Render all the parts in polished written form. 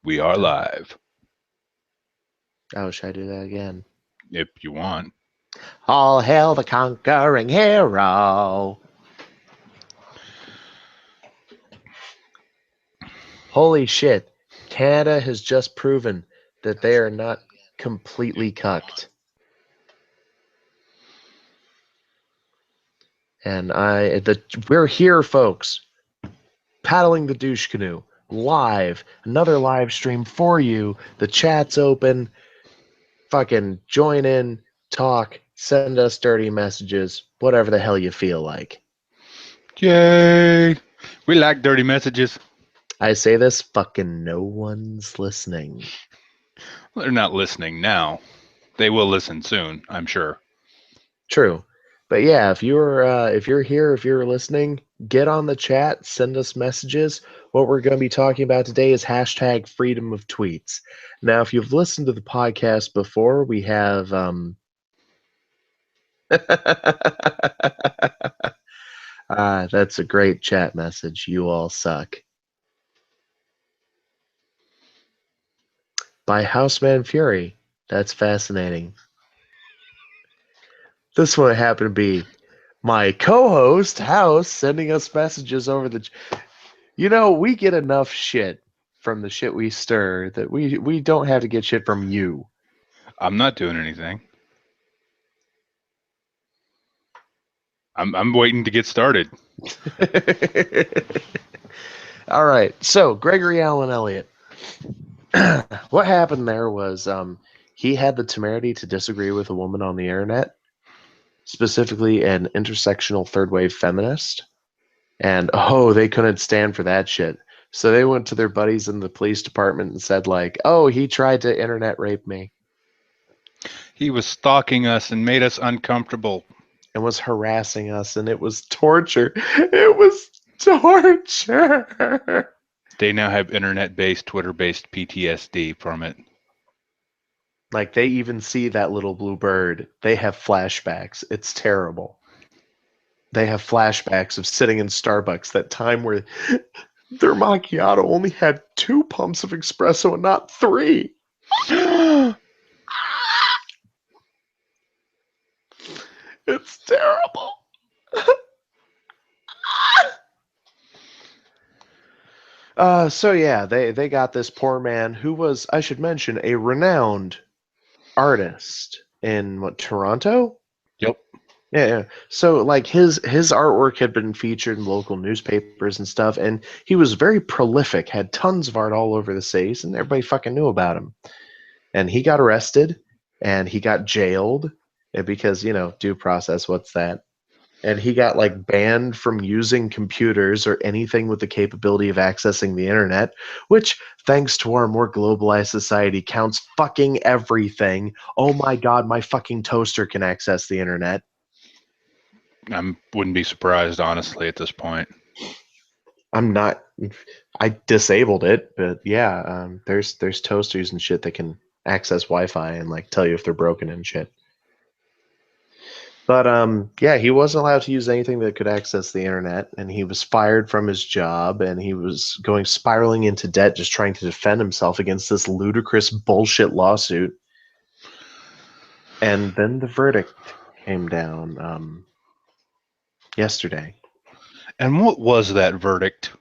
We are live, Oh, should I do that again? if you want. All hail the conquering hero! Holy shit. Canada has just proven that they are not completely cucked. And we're here, folks, paddling the douche canoe, live. Another live stream for you. The chat's open. Fucking join in, talk, send us dirty messages, whatever the hell you feel like. Yay! We like dirty messages. I say this, fucking no one's listening. They're not listening now. They will listen soon, I'm sure. True. But yeah, if you're here, if you're listening, get on the chat, send us messages. What we're going to be talking about today is hashtag freedom of tweets. Now, if you've listened to the podcast before, we have that's a great chat message. You all suck. By Houseman Fury. That's fascinating. This one happened to be my co-host, House, sending us messages over the... You know, we get enough shit from the shit we stir that we don't have to get shit from you. I'm not doing anything. I'm waiting to get started. All right. So, Gregory Allen Elliott. What happened there was he had the temerity to disagree with a woman on the internet, specifically an intersectional third wave feminist. And they couldn't stand for that shit. So they went to their buddies in the police department and said, like, oh, he tried to internet rape me He was stalking us and made us uncomfortable. and was harassing us, and it was torture. It was torture. They now have internet-based, Twitter-based PTSD from it. Like, they even see that little blue bird. They have flashbacks. It's terrible. They have flashbacks of sitting in Starbucks that time where their macchiato only had 2 pumps of espresso and not 3. It's terrible. So yeah, they got this poor man who was, I should mention, a renowned artist in Toronto? Yep. Yeah. So like his artwork had been featured in local newspapers and stuff, and he was very prolific, had tons of art all over the cities, and everybody fucking knew about him. And he got arrested and he got jailed because, due process, what's that? And he got like banned from using computers or anything with the capability of accessing the internet, which, thanks to our more globalized society, counts fucking everything. Oh my god, my fucking toaster can access the internet. I wouldn't be surprised, honestly, at this point. I'm not. I disabled it, but yeah, there's toasters and shit that can access Wi-Fi and like tell you if they're broken and shit. But yeah, he wasn't allowed to use anything that could access the internet, and he was fired from his job, and he was going spiraling into debt just trying to defend himself against this ludicrous bullshit lawsuit. And then the verdict came down yesterday. And what was that verdict?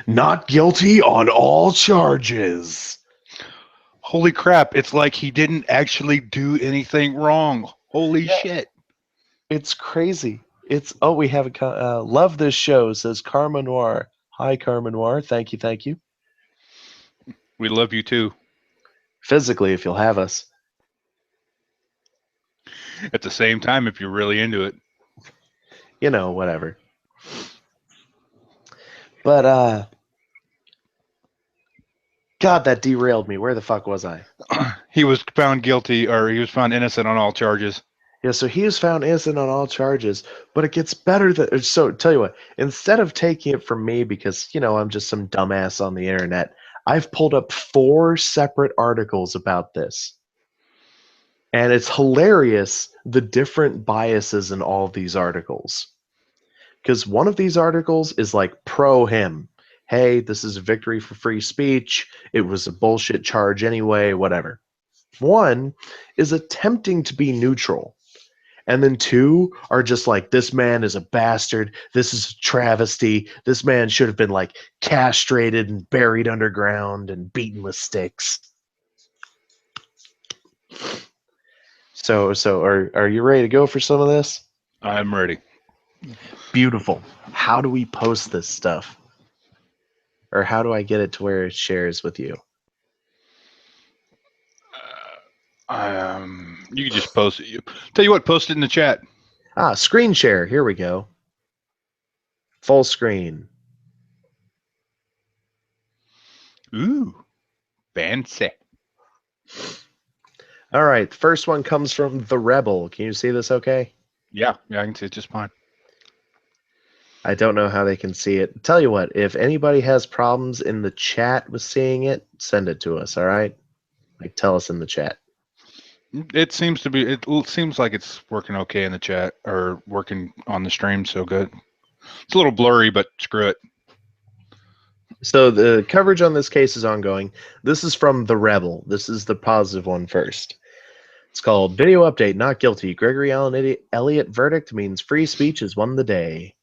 Not guilty on all charges. Holy crap, it's like he didn't actually do anything wrong. Holy shit. It's crazy. We have a love this show, says Karma Noir. Hi, Karma Noir. Thank you, thank you. We love you too. Physically, if you'll have us. At the same time, if you're really into it. Whatever. But, God, that derailed me. Where the fuck was I? He was found guilty, or he was found innocent on all charges. Yeah, so he was found innocent on all charges, but it gets better than... So, tell you what, instead of taking it from me because, I'm just some dumbass on the internet, I've pulled up 4 separate articles about this. And it's hilarious, the different biases in all of these articles. Because one of these articles is like pro him. hey, this is a victory for free speech. It was a bullshit charge anyway, whatever. One is attempting to be neutral. And then two are just like, this man is a bastard. This is a travesty. This man should have been like castrated and buried underground and beaten with sticks. So are you ready to go for some of this? I'm ready. Beautiful. How do we post this stuff? Or how do I get it to where it shares with you? You can just post it. Tell you what, post it in the chat. Screen share. Here we go. Full screen. Ooh, fancy. All right. First one comes from The Rebel. Can you see this okay? Yeah, I can see it just fine. I don't know how they can see it. Tell you what, if anybody has problems in the chat with seeing it, send it to us, all right? Like, tell us in the chat. It seems to be. It seems like it's working okay in the chat or working on the stream. So good. It's a little blurry, but screw it. So the coverage on this case is ongoing. This is from The Rebel. This is the positive one first. It's called Video Update, Not Guilty. Gregory Allen Elliott verdict means free speech has won the day.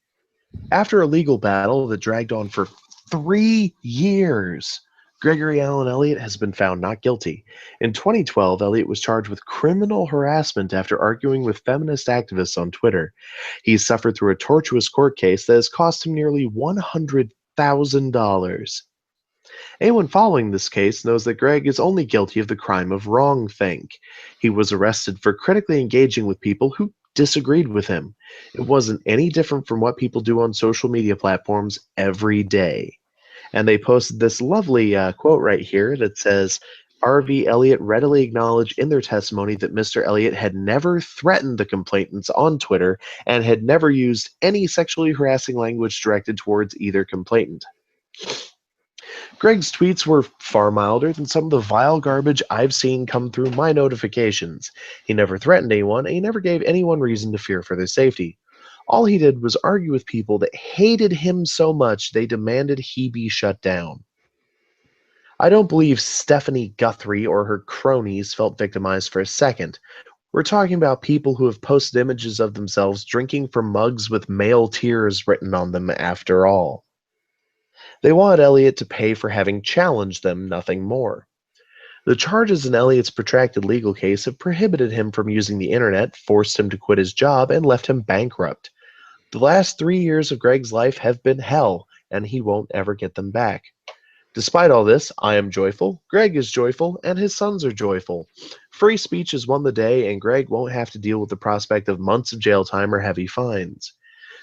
After a legal battle that dragged on for 3 years, Gregory Allen Elliott has been found not guilty. In 2012, Elliott was charged with criminal harassment after arguing with feminist activists on Twitter. He suffered through a tortuous court case that has cost him nearly $100,000. Anyone following this case knows that Greg is only guilty of the crime of wrongthink. He was arrested for critically engaging with people who disagreed with him. It wasn't any different from what people do on social media platforms every day. And they posted this lovely quote right here that says, R.V. Elliott readily acknowledged in their testimony that Mr. Elliott had never threatened the complainants on Twitter and had never used any sexually harassing language directed towards either complainant. Greg's tweets were far milder than some of the vile garbage I've seen come through my notifications. He never threatened anyone, and he never gave anyone reason to fear for their safety. All he did was argue with people that hated him so much they demanded he be shut down. I don't believe Stephanie Guthrie or her cronies felt victimized for a second. We're talking about people who have posted images of themselves drinking from mugs with male tears written on them after all. They wanted Elliott to pay for having challenged them, nothing more. The charges in Elliott's protracted legal case have prohibited him from using the internet, forced him to quit his job, and left him bankrupt. The last 3 years of Greg's life have been hell, and he won't ever get them back. Despite all this, I am joyful, Greg is joyful, and his sons are joyful. Free speech has won the day, and Greg won't have to deal with the prospect of months of jail time or heavy fines.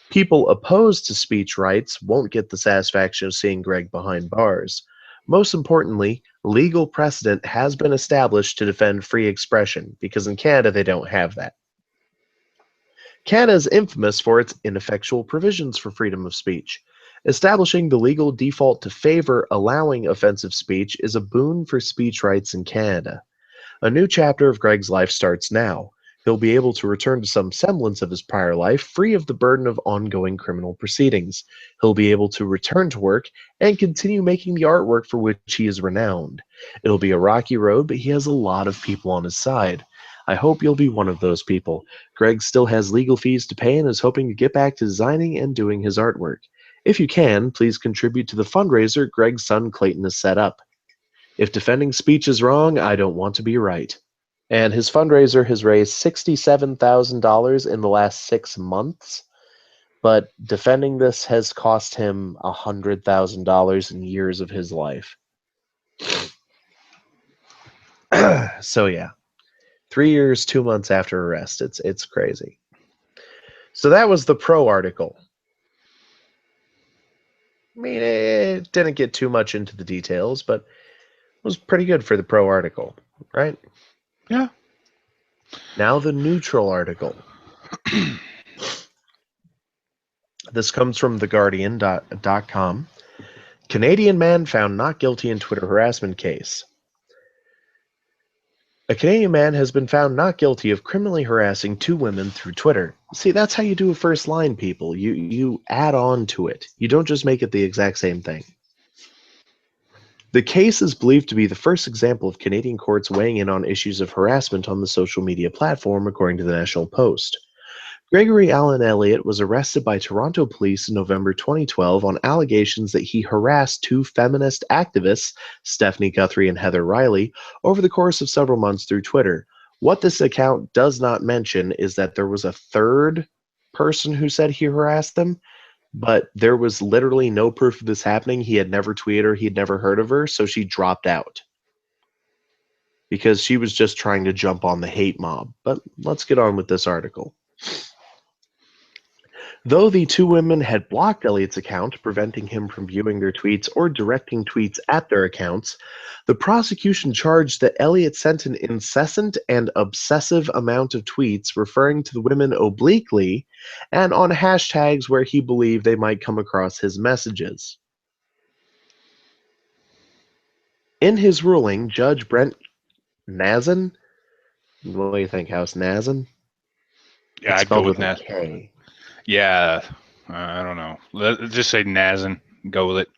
People opposed to speech rights won't get the satisfaction of seeing Greg behind bars. Most importantly, legal precedent has been established to defend free expression, because in Canada they don't have that. Canada is infamous for its ineffectual provisions for freedom of speech. Establishing the legal default to favor allowing offensive speech is a boon for speech rights in Canada. A new chapter of Greg's life starts now. He'll be able to return to some semblance of his prior life, free of the burden of ongoing criminal proceedings. He'll be able to return to work and continue making the artwork for which he is renowned. It'll be a rocky road, but he has a lot of people on his side. I hope you'll be one of those people. Greg still has legal fees to pay and is hoping to get back to designing and doing his artwork. If you can, please contribute to the fundraiser Greg's son Clayton has set up. If defending speech is wrong, I don't want to be right. And his fundraiser has raised $67,000 in the last 6 months, but defending this has cost him $100,000 in years of his life. So yeah, 3 years, 2 months after arrest. It's crazy. So that was the pro article. I mean, it didn't get too much into the details, but it was pretty good for the pro article, right? Yeah. Now the neutral article. This comes from theguardian.com. Canadian man found not guilty in Twitter harassment case. A Canadian man has been found not guilty of criminally harassing 2 women through Twitter. See, that's how you do a first line, people. You add on to it. You don't just make it the exact same thing. The case is believed to be the first example of Canadian courts weighing in on issues of harassment on the social media platform, according to the National Post. Gregory Allen Elliott was arrested by Toronto police in November 2012 on allegations that he harassed two feminist activists, Stephanie Guthrie and Heather Riley, over the course of several months through Twitter. What this account does not mention is that there was a third person who said he harassed them, but there was literally no proof of this happening. He had never tweeted her, he had never heard of her, so she dropped out because she was just trying to jump on the hate mob. But let's get on with this article. Though the two women had blocked Elliott's account, preventing him from viewing their tweets or directing tweets at their accounts, the prosecution charged that Elliott sent an incessant and obsessive amount of tweets referring to the women obliquely and on hashtags where he believed they might come across his messages. In his ruling, Judge Brent Nazin, what do you think, House Nazin? Yeah, It's I'd go spelled with with a Naz. K. Yeah, I don't know. Let's just say Nazin. Go with it.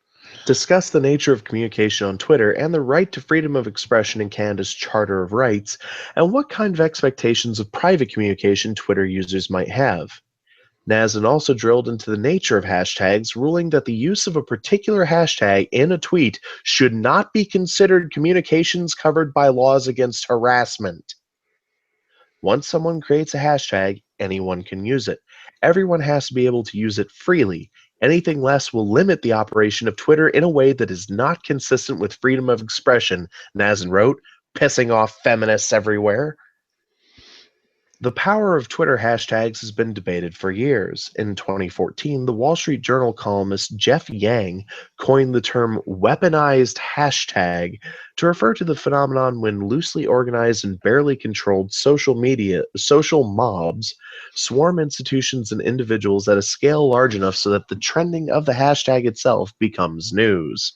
Discuss the nature of communication on Twitter and the right to freedom of expression in Canada's Charter of Rights, and what kind of expectations of private communication Twitter users might have. Nazin also drilled into the nature of hashtags, ruling that the use of a particular hashtag in a tweet should not be considered communications covered by laws against harassment. Once someone creates a hashtag, anyone can use it. Everyone has to be able to use it freely. Anything less will limit the operation of Twitter in a way that is not consistent with freedom of expression, Nazin wrote, pissing off feminists everywhere. The power of Twitter hashtags has been debated for years. In 2014, the Wall Street Journal columnist Jeff Yang coined the term weaponized hashtag to refer to the phenomenon when loosely organized and barely controlled social mobs swarm institutions and individuals at a scale large enough so that the trending of the hashtag itself becomes news.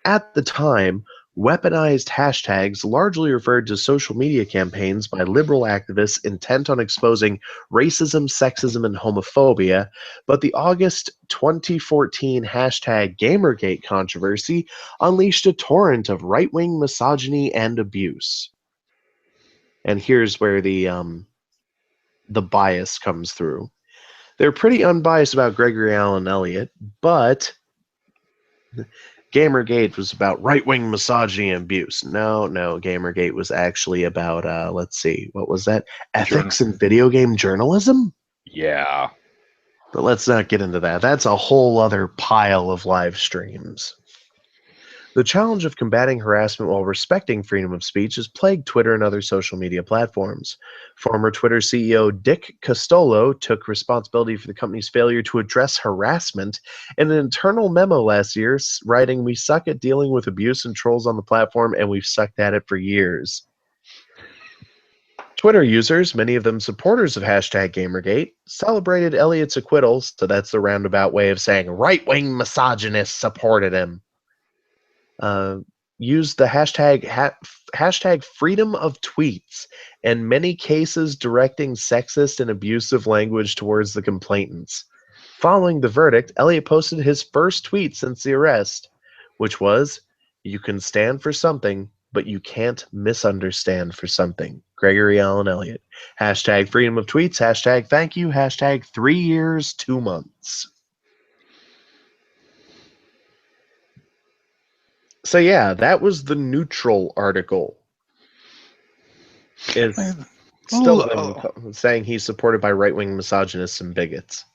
At the time, weaponized hashtags largely referred to social media campaigns by liberal activists intent on exposing racism, sexism, and homophobia, but the August 2014 hashtag Gamergate controversy unleashed a torrent of right-wing misogyny and abuse. And here's where the bias comes through. They're pretty unbiased about Gregory Allen Elliott, but Gamergate was about right-wing misogyny and abuse. No, Gamergate was actually about, let's see, what was that? Ethics in video game journalism? Yeah. But let's not get into that. That's a whole other pile of live streams. The challenge of combating harassment while respecting freedom of speech has plagued Twitter and other social media platforms. Former Twitter CEO Dick Costolo took responsibility for the company's failure to address harassment in an internal memo last year, writing, "We suck at dealing with abuse and trolls on the platform, and we've sucked at it for years." Twitter users, many of them supporters of hashtag Gamergate, celebrated Elliott's acquittal, so that's the roundabout way of saying right-wing misogynists supported him. Used the hashtag freedom of tweets, in many cases directing sexist and abusive language towards the complainants. Following the verdict, Elliott posted his first tweet since the arrest, which was, "You can stand for something, but you can't misunderstand for something." Gregory Allen Elliott. Hashtag freedom of tweets, hashtag thank you, hashtag 3 years, 2 months. So yeah, that was the neutral article. Is still them saying he's supported by right-wing misogynists and bigots.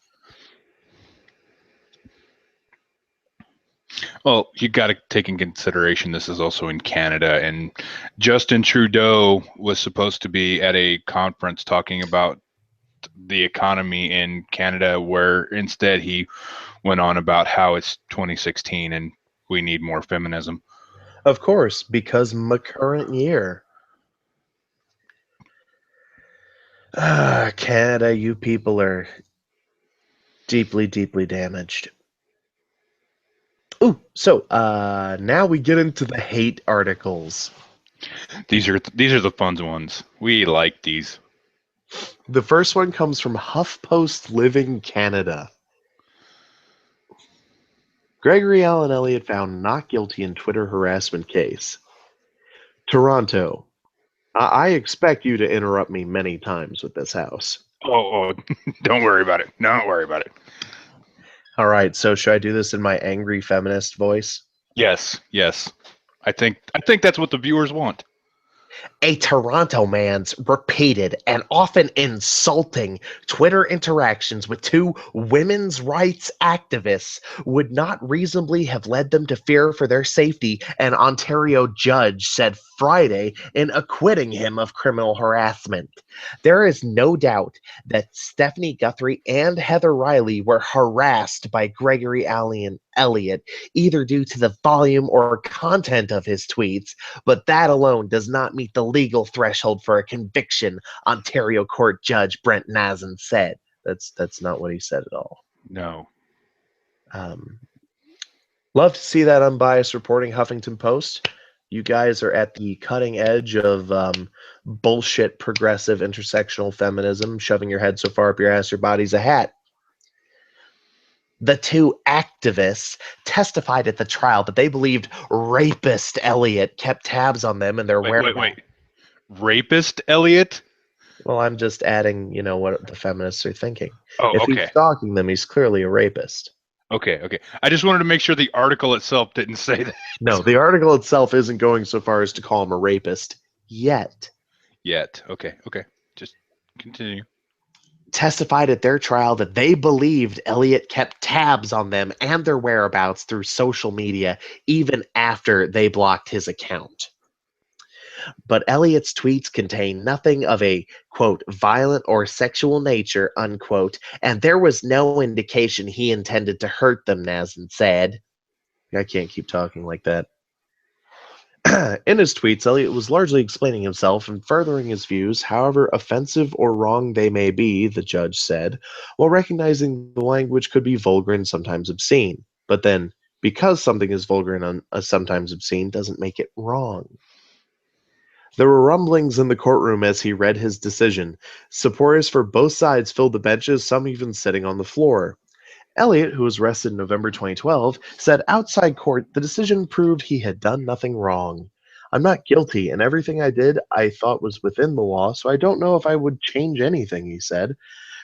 Well, you got to take in consideration this is also in Canada, and Justin Trudeau was supposed to be at a conference talking about the economy in Canada, where instead he went on about how it's 2016 and we need more feminism. Of course, because my current year. Canada, you people are deeply, deeply damaged. Ooh, so now we get into the hate articles. These are the fun ones. We like these. The first one comes from HuffPost Living Canada. Gregory Allen Elliott found not guilty in Twitter harassment case. Toronto. I expect you to interrupt me many times with this house. Oh, don't worry about it. Don't worry about it. All right, so should I do this in my angry feminist voice? Yes, yes. I think that's what the viewers want. A Toronto man's repeated and often insulting Twitter interactions with two women's rights activists would not reasonably have led them to fear for their safety, an Ontario judge said Friday in acquitting him of criminal harassment. There is no doubt that Stephanie Guthrie and Heather Riley were harassed by Gregory Allen Elliott, either due to the volume or content of his tweets, but that alone does not meet the legal threshold for a conviction, Ontario Court Judge Brent Nazin said. That's not what he said at all. No. Love to see that unbiased reporting, Huffington Post. You guys are at the cutting edge of bullshit progressive intersectional feminism, shoving your head so far up your ass your body's a hat. The two activists testified at the trial that they believed rapist Elliott kept tabs on them and their whereabouts. Wait. Rapist Elliott? Well, I'm just adding, what the feminists are thinking. Oh, If okay. he's stalking them, he's clearly a rapist. Okay. I just wanted to make sure the article itself didn't say that. No, the article itself isn't going so far as to call him a rapist yet. Okay. Just continue. Testified at their trial that they believed Elliott kept tabs on them and their whereabouts through social media even after they blocked his account. But Elliott's tweets contain nothing of a, quote, violent or sexual nature, unquote, and there was no indication he intended to hurt them, Nazin said. I can't keep talking like that. In his tweets, Elliott was largely explaining himself and furthering his views, however offensive or wrong they may be, the judge said, while recognizing the language could be vulgar and sometimes obscene. But then, because something is vulgar and sometimes obscene doesn't make it wrong. There were rumblings in the courtroom as he read his decision. Supporters for both sides filled the benches, some even sitting on the floor. Elliott, who was arrested in November 2012, said outside court the decision proved he had done nothing wrong. I'm not guilty, and everything I did I thought was within the law, so I don't know if I would change anything, he said.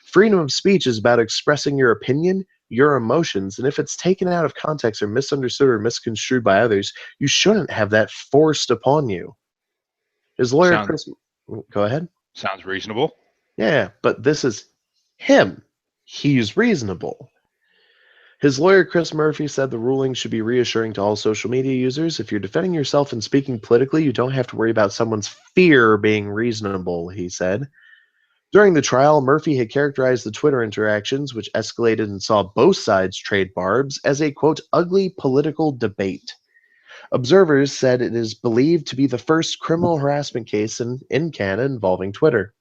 Freedom of speech is about expressing your opinion, your emotions, and if it's taken out of context or misunderstood or misconstrued by others, you shouldn't have that forced upon you. His lawyer, Chris... Go ahead. Sounds reasonable. Yeah, but this is him. He's reasonable. His lawyer, Chris Murphy, said the ruling should be reassuring to all social media users. If you're defending yourself and speaking politically, you don't have to worry about someone's fear being reasonable, he said. During the trial, Murphy had characterized the Twitter interactions, which escalated and saw both sides trade barbs, as a, quote, ugly political debate. Observers said it is believed to be the first criminal harassment case in Canada involving Twitter.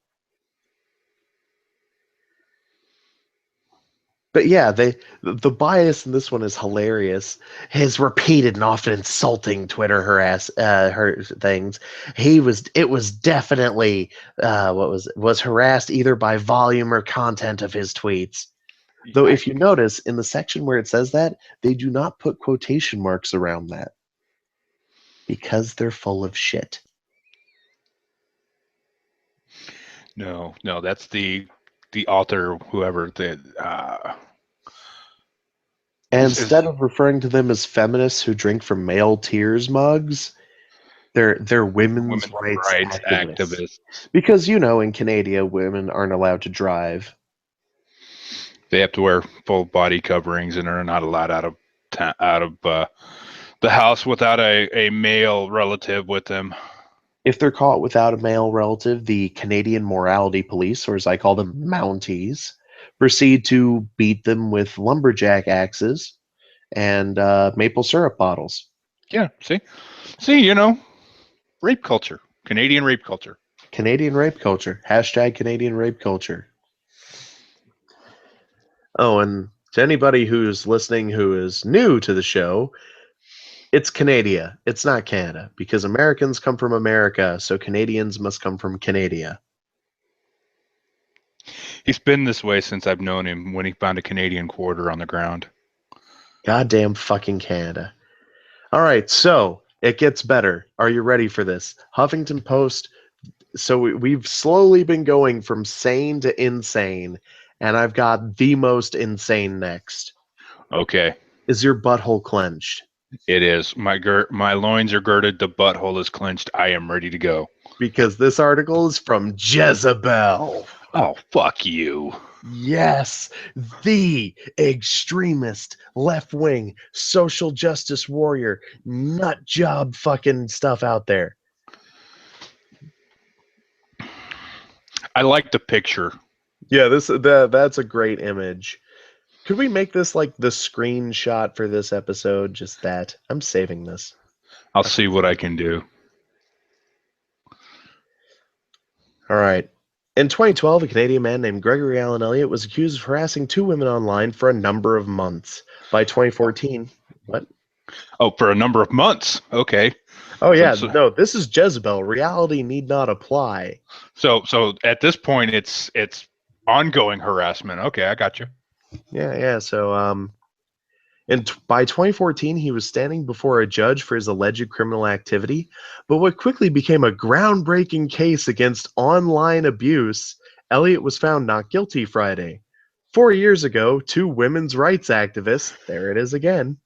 But yeah, the bias in this one is hilarious. His repeated and often insulting Twitter her things. It was definitely was harassed either by volume or content of his tweets. Though if you notice in the section where it says that, they do not put quotation marks around that because they're full of shit. No, that's the author, whoever instead of referring to them as feminists who drink from male tears mugs, they're women's rights activists. Because in Canada, women aren't allowed to drive. They have to wear full body coverings and are not allowed out of the house without a male relative with them. If they're caught without a male relative, the Canadian Morality Police, or as I call them, Mounties, proceed to beat them with lumberjack axes and maple syrup bottles. Yeah, see, rape culture, Canadian rape culture. Canadian rape culture. Hashtag Canadian rape culture. Oh, and to anybody who's listening who is new to the show, it's Canada. It's not Canada, because Americans come from America, so Canadians must come from Canada. He's been this way since I've known him, when he found a Canadian quarter on the ground. Goddamn fucking Canada. All right, so it gets better. Are you ready for this? Huffington Post. So we've slowly been going from sane to insane, and I've got the most insane next. Okay, Is your butthole clenched? it is. My loins are girded. The butthole is clenched. I am ready to go. Because this article is from Jezebel. Oh, fuck you. Yes, the extremist, left wing, social justice warrior, nut job fucking stuff out there. I like the picture. Yeah, that's a great image. Could we make this like the screenshot for this episode? Just that. I'm saving this. I'll see what I can do. All right. In 2012, a Canadian man named Gregory Allen Elliott was accused of harassing two women online for a number of months. By 2014, what? Oh, for a number of months. Okay. Oh So yeah, so no, this is Jezebel. Reality need not apply. so at this point, it's ongoing harassment. Okay, I got you. Yeah. So by 2014, he was standing before a judge for his alleged criminal activity, but what quickly became a groundbreaking case against online abuse, Elliott was found not guilty Friday. 4 years ago, two women's rights activists, there it is again,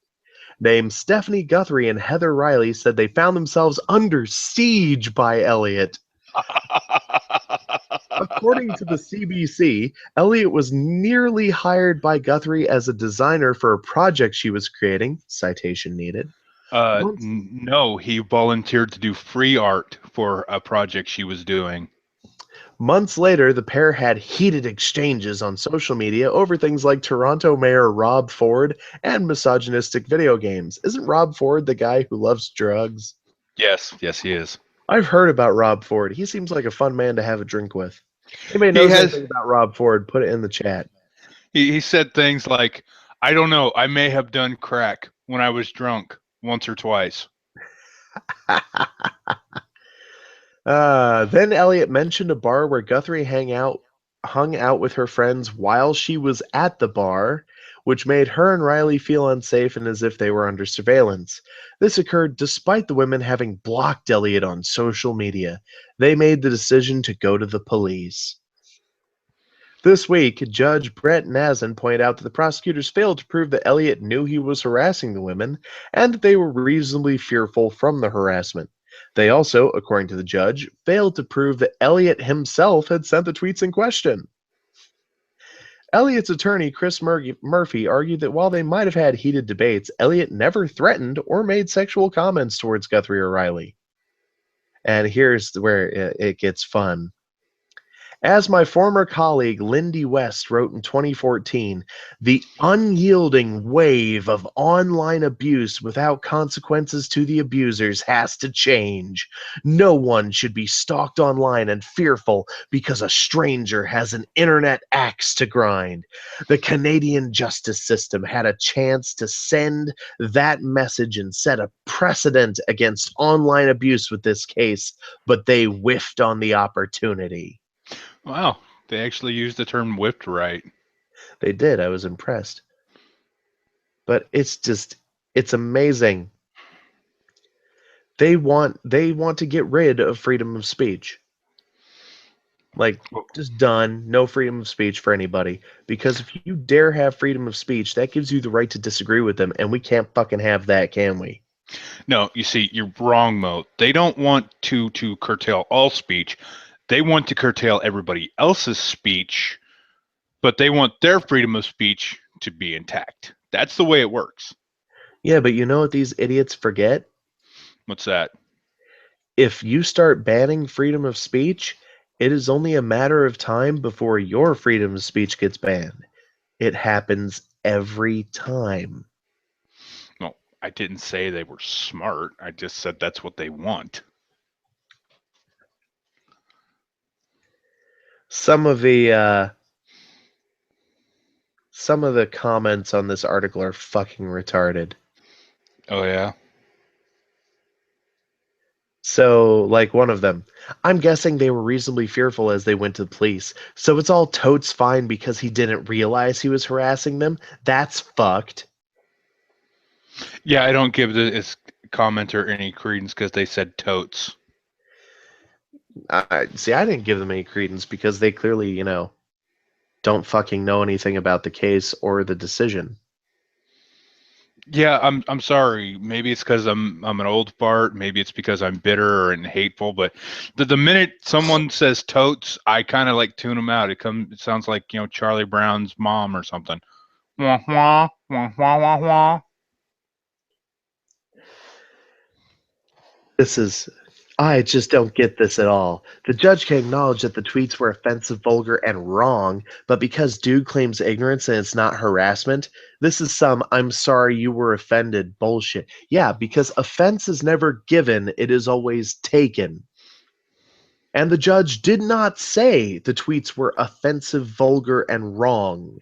named Stephanie Guthrie and Heather Riley said they found themselves under siege by Elliott. According to the CBC, Elliott was nearly hired by Guthrie as a designer for a project she was creating. Citation needed. Months, No, he volunteered to do free art for a project she was doing. months later, the pair had heated exchanges on social media over things like Toronto Mayor Rob Ford and misogynistic video games. Isn't Rob Ford the guy who loves drugs? Yes, yes, he is. I've heard about Rob Ford. He seems like a fun man to have a drink with. Anybody He knows has anything about Rob Ford, put it in the chat. he said things like, "I don't know, I may have done crack when I was drunk once or twice." Then Elliot mentioned a bar where Guthrie hung out with her friends while she was at the bar, which made her and Riley feel unsafe and as if they were under surveillance. This occurred despite the women having blocked Elliot on social media. They made the decision to go to the police. This week, Judge Brett Nazin pointed out that the prosecutors failed to prove that Elliot knew he was harassing the women and that they were reasonably fearful from the harassment. They also, according to the judge, failed to prove that Elliot himself had sent the tweets in question. Elliot's attorney, Chris Murphy, argued that while they might have had heated debates, Elliot never threatened or made sexual comments towards Guthrie or Riley. And here's where it gets fun. As my former colleague Lindy West wrote in 2014, the unyielding wave of online abuse without consequences to the abusers has to change. No one should be stalked online and fearful because a stranger has an internet axe to grind. The Canadian justice system had a chance to send that message and set a precedent against online abuse with this case, but they whiffed on the opportunity. Wow, they actually used the term "whipped" right. They did. I was impressed. But it's amazing. They want to get rid of freedom of speech. Like just done, no freedom of speech for anybody. Because if you dare have freedom of speech, that gives you the right to disagree with them, and we can't fucking have that, can we? No, you see, you're wrong, Mo. They don't want to curtail all speech. They want to curtail everybody else's speech, but they want their freedom of speech to be intact. That's the way it works. Yeah, but you know what these idiots forget? What's that? If you start banning freedom of speech, it is only a matter of time before your freedom of speech gets banned. It happens every time. No, I didn't say they were smart. I just said that's what they want. Some of the comments on this article are fucking retarded. Oh yeah. So, like one of them, I'm guessing they were reasonably fearful as they went to the police. So it's all totes fine because he didn't realize he was harassing them. That's fucked. Yeah, I don't give this commenter any credence because they said totes. See, I didn't give them any credence because they clearly, don't fucking know anything about the case or the decision. Yeah, I'm sorry. Maybe it's because I'm an old fart. Maybe it's because I'm bitter and hateful. But the minute someone says totes, I kind of like tune them out. It sounds like Charlie Brown's mom or something. Wah wah wah wah wah wah. This is. I just don't get this at all. The judge can acknowledge that the tweets were offensive, vulgar, and wrong, but because dude claims ignorance and it's not harassment, this is some I'm sorry you were offended bullshit. Yeah, because offense is never given, it is always taken. And the judge did not say the tweets were offensive, vulgar, and wrong.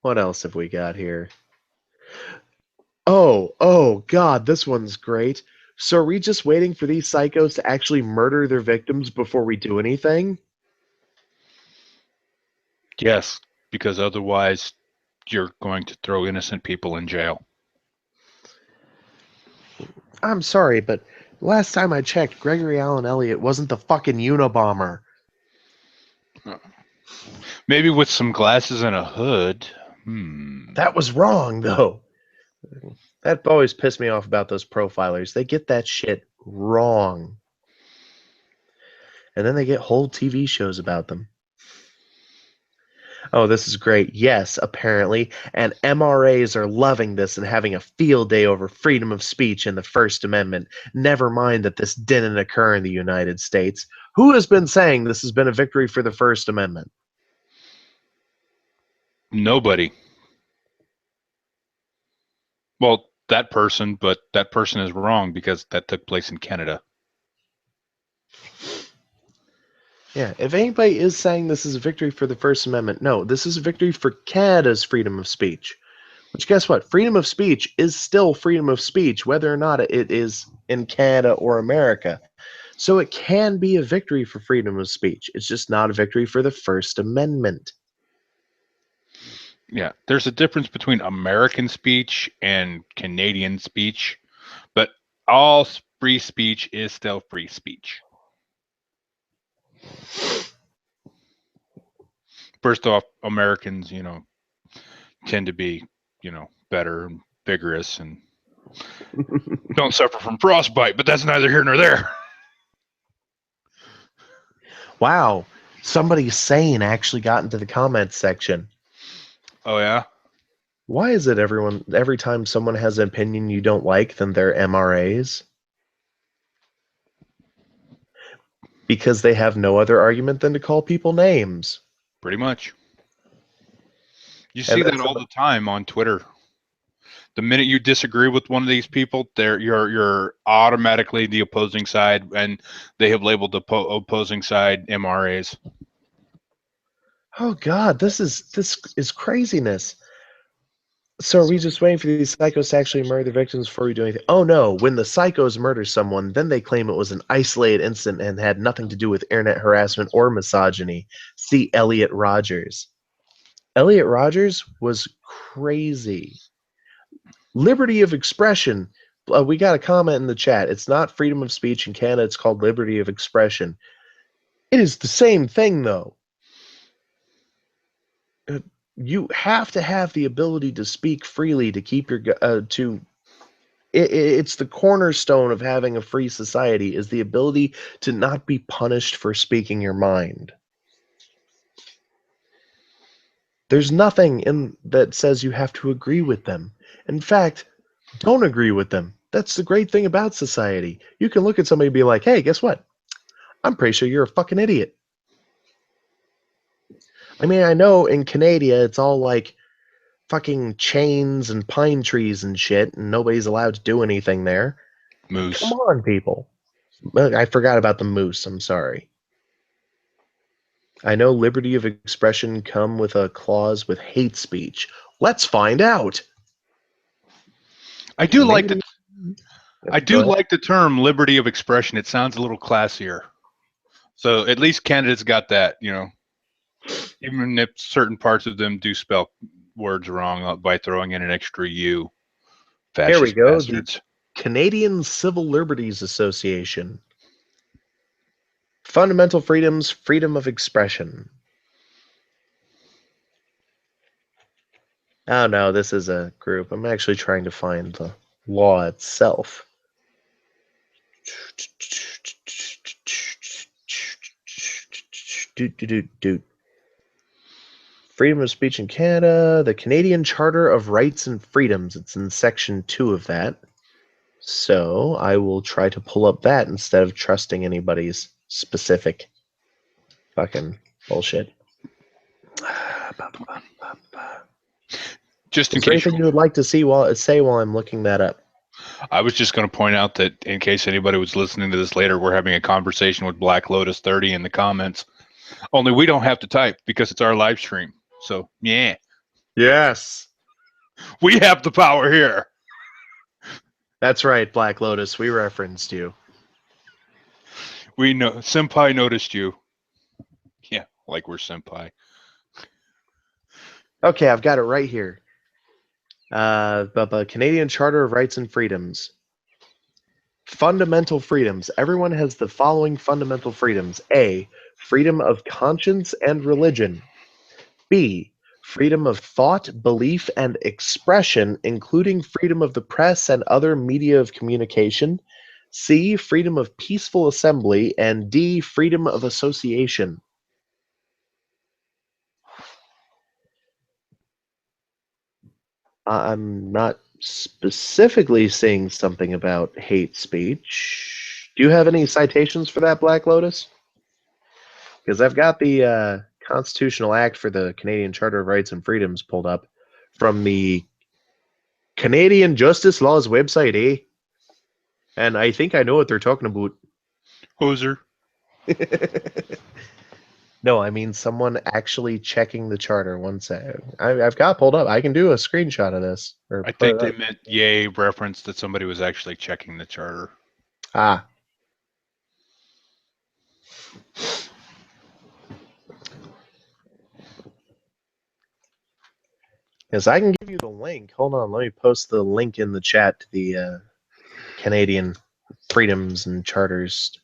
What else have we got here? Oh, God, this one's great. So are we just waiting for these psychos to actually murder their victims before we do anything? Yes, because otherwise you're going to throw innocent people in jail. I'm sorry, but last time I checked, Gregory Allen Elliott wasn't the fucking Unabomber. Maybe with some glasses and a hood. That was wrong, though. That always pissed me off about those profilers. They get that shit wrong. And then they get whole TV shows about them. Oh, this is great. Yes, apparently. And MRAs are loving this and having a field day over freedom of speech and the First Amendment. Never mind that this didn't occur in the United States. Who has been saying this has been a victory for the First Amendment? Nobody. Well, that person, but that person is wrong because that took place in Canada. Yeah, if anybody is saying this is a victory for the First Amendment, no, this is a victory for Canada's freedom of speech. Which, guess what? Freedom of speech is still freedom of speech, whether or not it is in Canada or America. So it can be a victory for freedom of speech. It's just not a victory for the First Amendment. Yeah, there's a difference between American speech and Canadian speech, but all free speech is still free speech. First off, Americans, tend to be, better and vigorous and don't suffer from frostbite, but that's neither here nor there. Wow, somebody sane actually got into the comments section. Oh, yeah? Why is it every time someone has an opinion you don't like, then they're MRAs? Because they have no other argument than to call people names. Pretty much. You And see that that's all the time on Twitter. The minute you disagree with one of these people, you're automatically the opposing side, and they have labeled the opposing side MRAs. oh god, this is craziness. So are we just waiting for these psychos to actually murder victims before we do anything? Oh no, when the psychos murder someone, then they claim it was an isolated incident and had nothing to do with internet harassment or misogyny. See Elliot Rogers. Elliot Rogers was crazy. Liberty of expression. We got a comment in the chat. It's not freedom of speech in Canada, it's called liberty of expression. It is the same thing, though. You have to have the ability to speak freely to keep your it's the cornerstone of having a free society is the ability to not be punished for speaking your mind. There's nothing in that says you have to agree with them. In fact, don't agree with them. That's the great thing about society. You can look at somebody and be like, hey, guess what? I'm pretty sure you're a fucking idiot. I mean, I know in Canada it's all like fucking chains and pine trees and shit, and nobody's allowed to do anything there. Come Moose. on, people. I forgot about the moose. I'm sorry. I know liberty of expression come with a clause with hate speech. Let's find out. I do like Maybe. the I Go do ahead. like the term liberty of expression. It sounds a little classier. So at least Canada's got that. Even if certain parts of them do spell words wrong by throwing in an extra U. Here we Fascist go. The bastards. Canadian Civil Liberties Association. Fundamental freedoms, freedom of expression. Oh no, this is a group. I'm actually trying to find the law itself. Freedom of speech in Canada, the Canadian Charter of Rights and Freedoms. It's in section 2 of that. So I will try to pull up that instead of trusting anybody's specific fucking bullshit. Just in Is there case anything you would like to say while I'm looking that up? I was just going to point out that in case anybody was listening to this later, we're having a conversation with Black Lotus 30 in the comments. Only we don't have to type because it's our live stream. So, yeah. Yes. We have the power here. That's right, Black Lotus. We referenced you. We know. Senpai noticed you. Yeah, like we're senpai. Okay, I've got it right here. Canadian Charter of Rights and Freedoms. Fundamental freedoms. Everyone has the following fundamental freedoms. A, freedom of conscience and religion. B, freedom of thought, belief, and expression, including freedom of the press and other media of communication. C, freedom of peaceful assembly. And D, freedom of association. I'm not specifically seeing something about hate speech. Do you have any citations for that, Black Lotus? Because I've got the Constitutional Act for the Canadian Charter of Rights and Freedoms pulled up from the Canadian Justice Laws website, eh? And I think I know what they're talking about. Hoser. No, I mean someone actually checking the charter. One sec. I've got pulled up. I can do a screenshot of this. Or I put think it they up. meant yay reference that somebody was actually checking the charter. Ah. Yes, I can give you the link. Hold on, let me post the link in the chat to the Canadian Freedoms and Charters.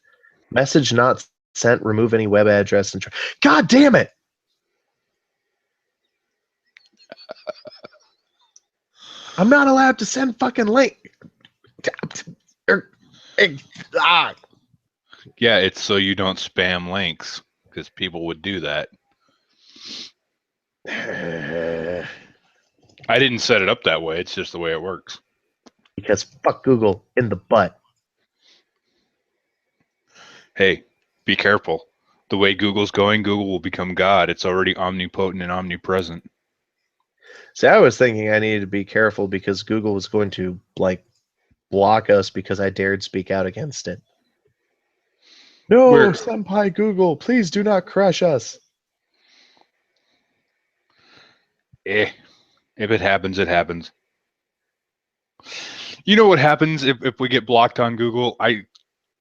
Message not sent. Remove any web address and. God damn it! I'm not allowed to send fucking link. Yeah, it's so you don't spam links because people would do that. I didn't set it up that way. It's just the way it works. Because fuck Google in the butt. Hey, be careful. The way Google's going, Google will become God. It's already omnipotent and omnipresent. See, I was thinking I needed to be careful because Google was going to block us because I dared speak out against it. No, Senpai Google, please do not crush us. If it happens, it happens. You know what happens if we get blocked on Google? I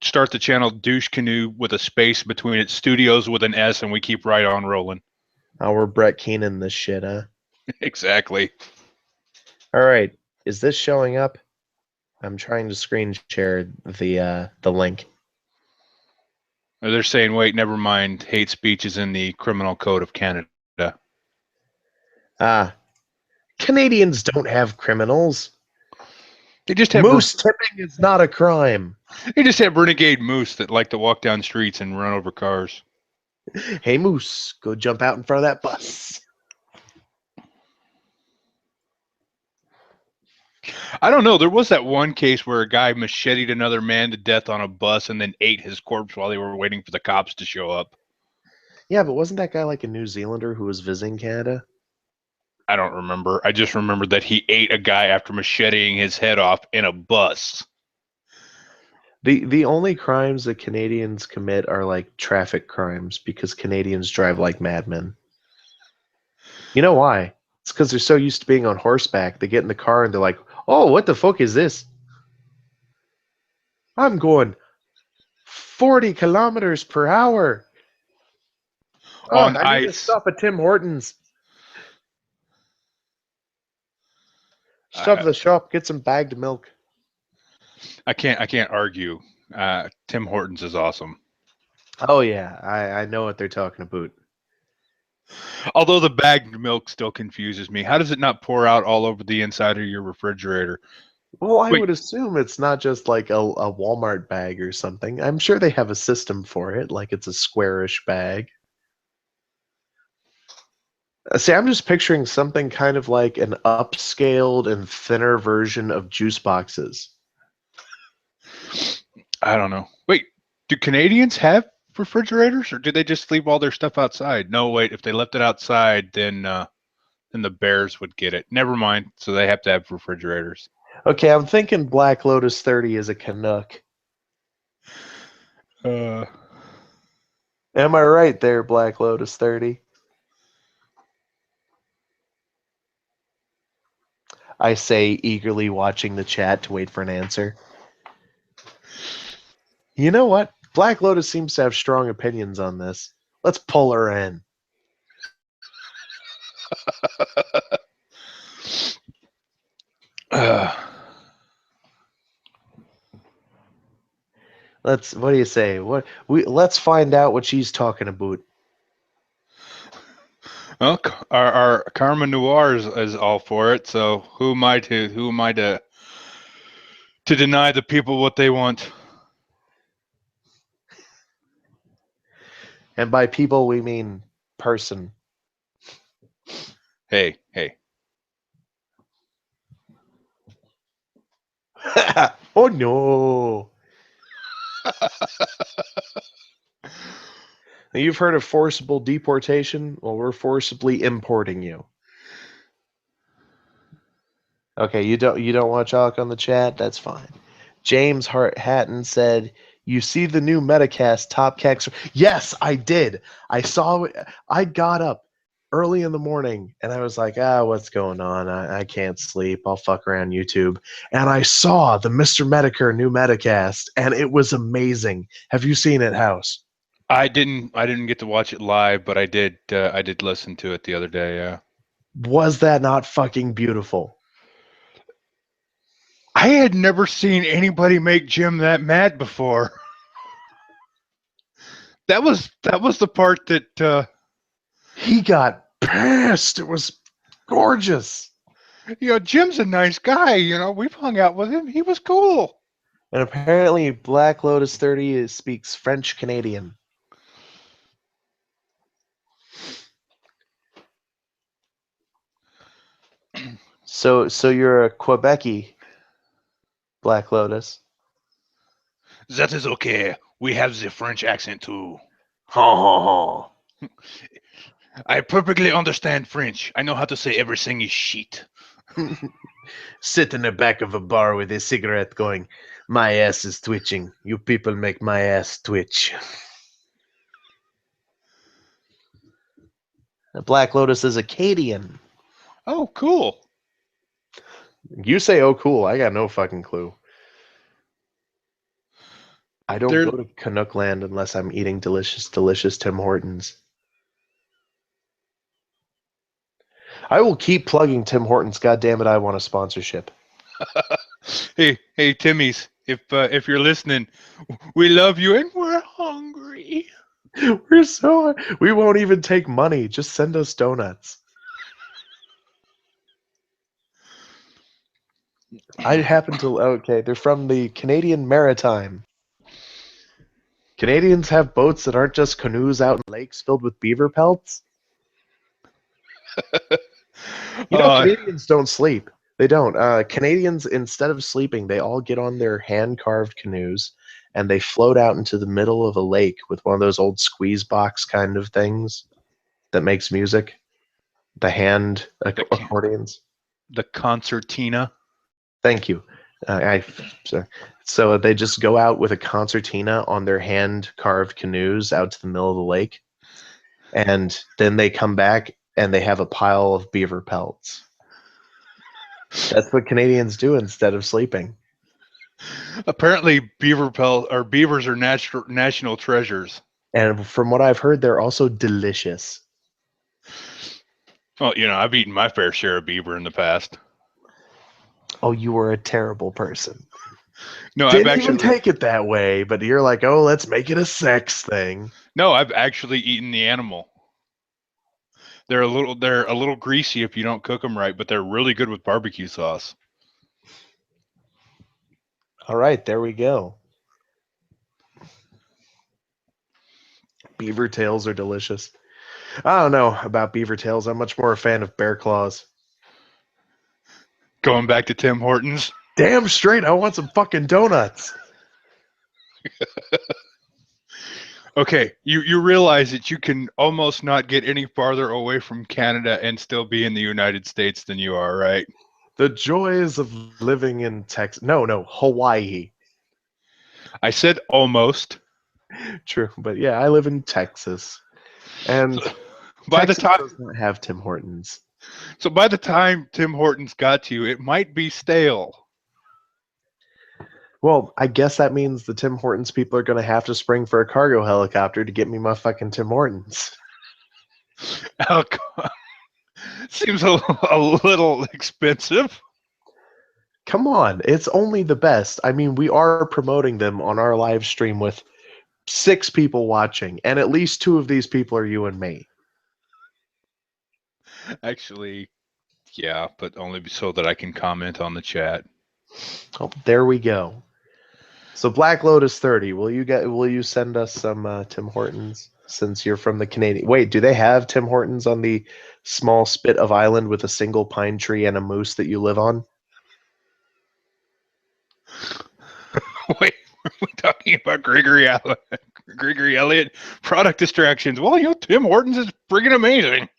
start the channel Douche Canoe with a space between it, Studios with an S, and we keep right on rolling. Oh, we're Brett Keenan this shit, huh? Exactly. All right. Is this showing up? I'm trying to screen share the link. They're saying, wait, never mind. Hate speech is in the Criminal Code of Canada. Canadians don't have criminals. They just have Moose tipping is not a crime. They just have renegade moose that like to walk down streets and run over cars. Hey, Moose, go jump out in front of that bus. I don't know. There was that one case where a guy macheted another man to death on a bus and then ate his corpse while they were waiting for the cops to show up. Yeah, but wasn't that guy like a New Zealander who was visiting Canada? I don't remember. I just remember that he ate a guy after macheting his head off in a bus. The only crimes that Canadians commit are like traffic crimes because Canadians drive like madmen. You know why? It's because they're so used to being on horseback. They get in the car and they're like, "Oh, what the fuck is this? I'm going 40 kilometers per hour." Oh, on I need to ice. stop at Tim Hortons. Stop I, at the shop, get some bagged milk. I can't argue. Tim Hortons is awesome. Oh yeah, I know what they're talking about. Although the bagged milk still confuses me. How does it not pour out all over the inside of your refrigerator? Well, I Wait, would assume it's not just like a Walmart bag or something. I'm sure they have a system for it, like it's a squarish bag. See, I'm just picturing something kind of like an upscaled and thinner version of juice boxes. I don't know. Wait, do Canadians have refrigerators, or do they just leave all their stuff outside? No, wait. If they left it outside, then the bears would get it. Never mind. So they have to have refrigerators. Okay, I'm thinking Black Lotus 30 is a Canuck. Uh, Am I right there, Black Lotus 30? I say, eagerly watching the chat to wait for an answer. You know what? Black Lotus seems to have strong opinions on this. Let's pull her in. uh, What do you say? Let's find out what she's talking about. well, our Karma Noir is all for it. So who am I to deny the people what they want? And by people we mean person. Hey, hey. Oh no. Now, you've heard of forcible deportation? Well, we're forcibly importing you. Okay, you don't want chalk on the chat? That's fine. James Hart Hatton said, "You see the new Metacast Top Kex?" Yes, I did. I saw it. I got up early in the morning and I was like, what's going on? I can't sleep. I'll fuck around YouTube. And I saw the Mr. Medicare new Metacast and it was amazing. Have you seen it, House? I didn't get to watch it live, but I did listen to it the other day. Yeah. Was that not fucking beautiful? I had never seen anybody make Jim that mad before. That was the part that He got pissed. It was gorgeous. Jim's a nice guy. We've hung out with him. He was cool. And apparently, Black Lotus 30 speaks French Canadian. So you're a Quebecy, Black Lotus. That is okay. We have the French accent too. Ha ha ha. I perfectly understand French. I know how to say everything is shit. Sit in the back of a bar with a cigarette going, my ass is twitching. You people make my ass twitch. The Black Lotus is Acadian. Oh, cool. You say, oh, cool. I got no fucking clue. I don't They're go to Canuck Land unless I'm eating delicious, delicious Tim Hortons. I will keep plugging Tim Hortons. God damn it, I want a sponsorship. hey Timmy's. If you're listening, we love you and we're hungry. We won't even take money. Just send us donuts. I happen to okay, they're from the Canadian Maritime. Canadians have boats that aren't just canoes out in lakes filled with beaver pelts. Uh, Canadians don't sleep. They don't. Canadians, instead of sleeping, they all get on their hand-carved canoes and they float out into the middle of a lake with one of those old squeeze box kind of things that makes music. The hand the accordions. the concertina. Thank you. So they just go out with a concertina on their hand-carved canoes out to the middle of the lake, and then they come back and they have a pile of beaver pelts. That's what Canadians do instead of sleeping. Apparently, beavers are national treasures. And from what I've heard, they're also delicious. Well, I've eaten my fair share of beaver in the past. Oh, you were a terrible person. No, I've Didn't even actually take it that way, but you're like, oh, let's make it a sex thing. no, I've actually eaten the animal. They're a little greasy if you don't cook them right, but they're really good with barbecue sauce. All right, there we go. Beaver tails are delicious. I don't know about beaver tails. I'm much more a fan of bear claws. Going back to Tim Hortons. Damn straight, I want some fucking donuts. Okay, you realize that you can almost not get any farther away from Canada and still be in the United States than you are, right? The joys of living in Texas. No, Hawaii. I said almost. True, but yeah, I live in Texas. And By the Texas time does not have Tim Hortons. so by the time Tim Hortons got to you, it might be stale. Well, I guess that means the Tim Hortons people are going to have to spring for a cargo helicopter to get me my fucking Tim Hortons. Alcohol seems a little expensive. Come on, it's only the best. I mean, we are promoting them on our live stream with 6 people watching, and at least 2 of these people are you and me. Actually, yeah, but only so that I can comment on the chat. Oh, there we go. So Black Lotus 30, will you send us some Tim Hortons since you're from the Canadian? Wait, do they have Tim Hortons on the small spit of island with a single pine tree and a moose that you live on? Wait, we're talking about Gregory Elliott product distractions. Well, Tim Hortons is friggin' amazing.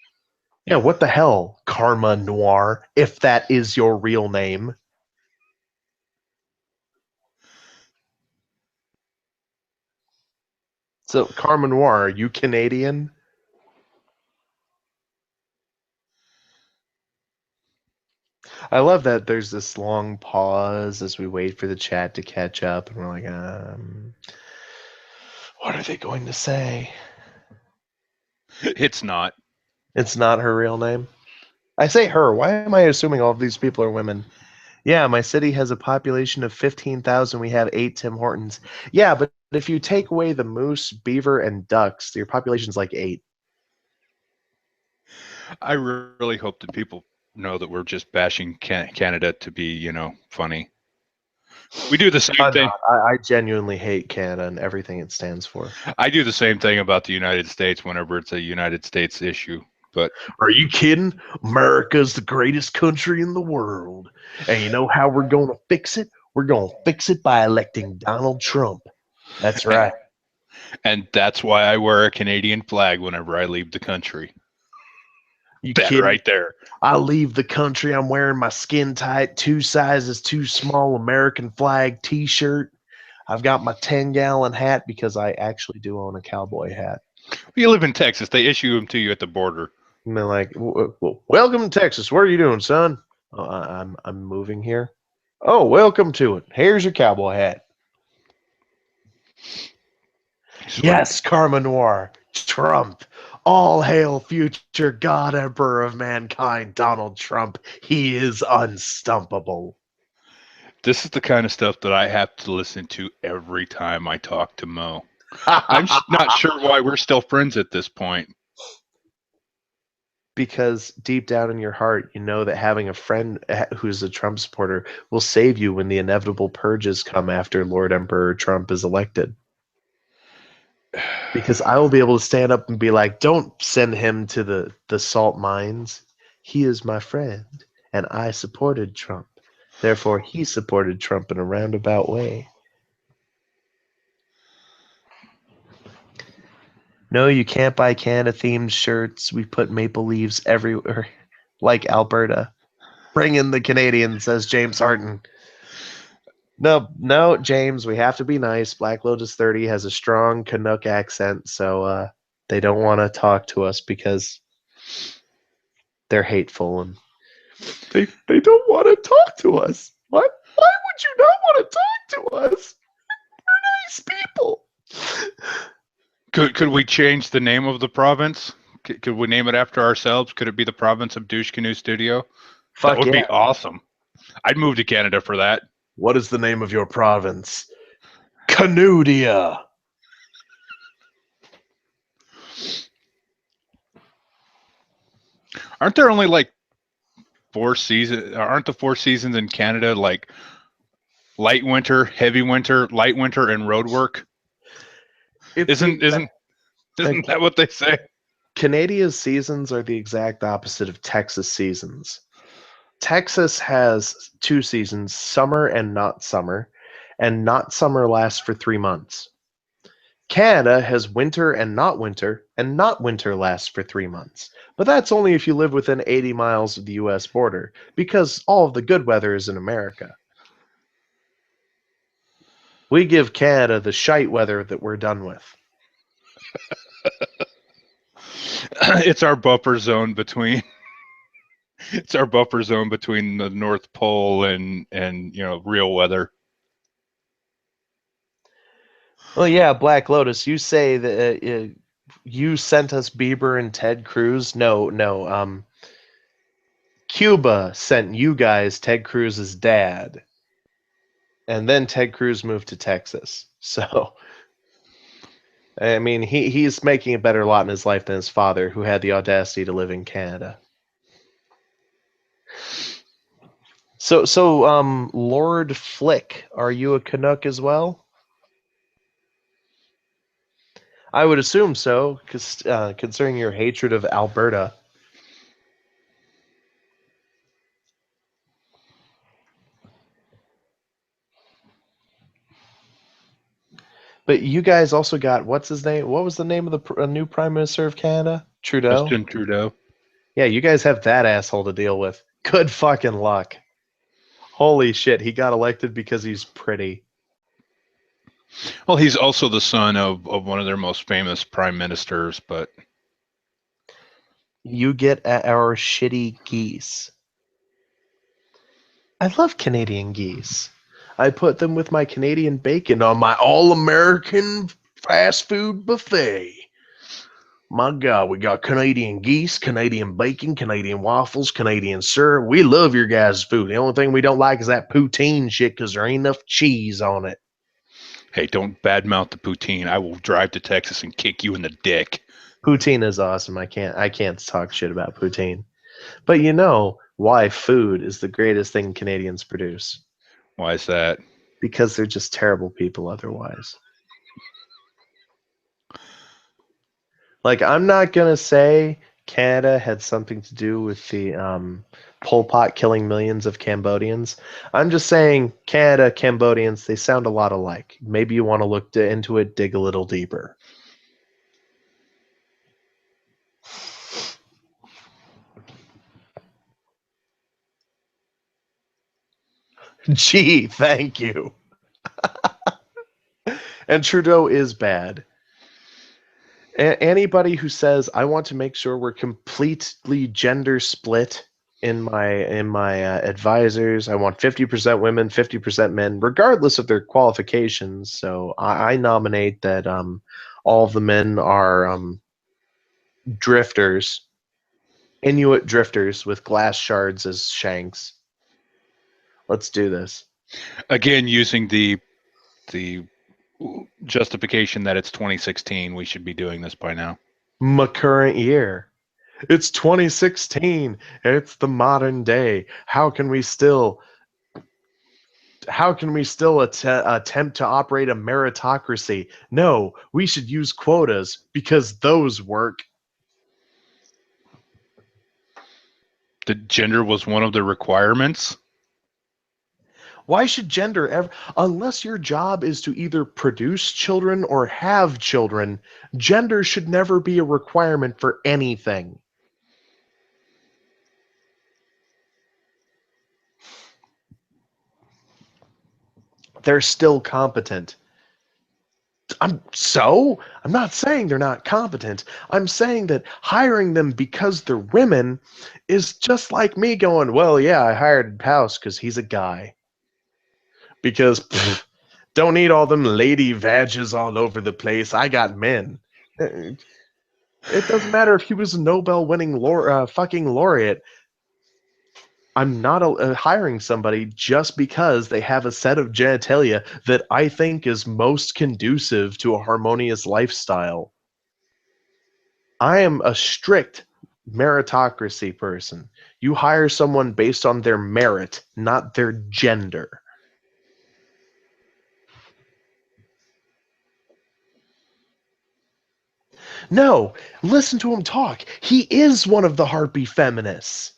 Yeah, what the hell, Karma Noir, if that is your real name. So, Karma Noir, are you Canadian? I love that there's this long pause as we wait for the chat to catch up, and we're like, what are they going to say? It's not. It's not her real name. I say her. Why am I assuming all of these people are women? Yeah, my city has a population of 15,000. We have 8 Tim Hortons. Yeah, but if you take away the moose, beaver, and ducks, your population's like 8. I really hope that people know that we're just bashing Canada to be, funny. We do the same thing. I genuinely hate Canada and everything it stands for. I do the same thing about the United States whenever it's a United States issue. But are you kidding? America's the greatest country in the world. And you know how we're going to fix it? We're going to fix it by electing Donald Trump. That's right. And that's why I wear a Canadian flag whenever I leave the country. You that kidding? Right there. I leave the country, I'm wearing my skin tight, 2 sizes too small American flag t-shirt. I've got my 10-gallon hat because I actually do own a cowboy hat. You live in Texas. They issue them to you at the border. And they're like, welcome to Texas. What are you doing, son? Oh, I'm moving here. Oh, welcome to it. Here's your cowboy hat. Yes, Karma Noir. Trump. All hail future God Emperor of mankind, Donald Trump. He is unstumpable. This is the kind of stuff that I have to listen to every time I talk to Mo. I'm not sure why we're still friends at this point. Because deep down in your heart, you know that having a friend who's a Trump supporter will save you when the inevitable purges come after Lord Emperor Trump is elected. Because I will be able to stand up and be like, don't send him to the salt mines. He is my friend, and I supported Trump. Therefore, he supported Trump in a roundabout way. No, you can't buy Canada-themed shirts. We put maple leaves everywhere, like Alberta. Bring in the Canadians, says James Harden. No, James, we have to be nice. Black Lotus 30 has a strong Canuck accent, so they don't want to talk to us because they're hateful and they don't want to talk to us. What? Why would you not want to talk to us? We're nice people. Could we change the name of the province? Could we name it after ourselves? Could it be the province of Douche Canoe Studio? That Fuck would yeah. be awesome. I'd move to Canada for that. What is the name of your province? Canudia. Aren't there only like 4 seasons? Aren't the 4 seasons in Canada like light winter, heavy winter, light winter, and road work? It's the Isn't that what they say? Canada's seasons are the exact opposite of Texas seasons. Texas has 2 seasons, summer and not summer lasts for 3 months. Canada has winter and not winter lasts for 3 months. But that's only if you live within 80 miles of the US border, because all of the good weather is in America. We give Canada the shite weather that we're done with. It's our buffer zone between the North Pole and real weather. Well, yeah, Black Lotus, you say that you sent us Bieber and Ted Cruz. No. Cuba sent you guys Ted Cruz's dad. And then Ted Cruz moved to Texas. So, I mean, he's making a better lot in his life than his father, who had the audacity to live in Canada. So, Lord Flick, are you a Canuck as well? I would assume so, because considering your hatred of Alberta. But you guys also got, what's his name? What was the name of the new Prime Minister of Canada? Trudeau? Justin Trudeau. Yeah, you guys have that asshole to deal with. Good fucking luck. Holy shit, he got elected because he's pretty. Well, he's also the son of one of their most famous prime ministers, but You get our shitty geese. I love Canadian geese. I put them with my Canadian bacon on my all-American fast food buffet. My God, we got Canadian geese, Canadian bacon, Canadian waffles, Canadian syrup. We love your guys' food. The only thing we don't like is that poutine shit because there ain't enough cheese on it. hey, don't badmouth the poutine. I will drive to Texas and kick you in the dick. Poutine is awesome. I can't talk shit about poutine. But you know why food is the greatest thing Canadians produce? Why is that? Because they're just terrible people otherwise. Like, I'm not gonna say Canada had something to do with the Pol Pot killing millions of Cambodians. I'm just saying Canada, Cambodians, they sound a lot alike. Maybe you want to look into it, dig a little deeper. Gee, thank you. And Trudeau is bad. Anybody who says I want to make sure we're completely gender split in my advisors, I want 50% women, 50% men, regardless of their qualifications. So I nominate that all of the men are drifters, Inuit drifters with glass shards as shanks. Let's do this. Again, using the justification that it's 2016, we should be doing this by now. My current year. It's 2016. It's the modern day. How can we still attempt to operate a meritocracy? No, we should use quotas because those work. The gender was one of the requirements. Why should gender ever, unless your job is to either produce children or have children, gender should never be a requirement for anything. They're still competent. I'm not saying they're not competent. I'm saying that hiring them because they're women is just like me going, well, yeah, I hired House because he's a guy. Because don't need all them lady vages all over the place. I got men. It doesn't matter if he was a Nobel-winning fucking laureate. I'm not hiring somebody just because they have a set of genitalia that I think is most conducive to a harmonious lifestyle. I am a strict meritocracy person. You hire someone based on their merit, not their gender. No, listen to him talk. He is one of the harpy feminists.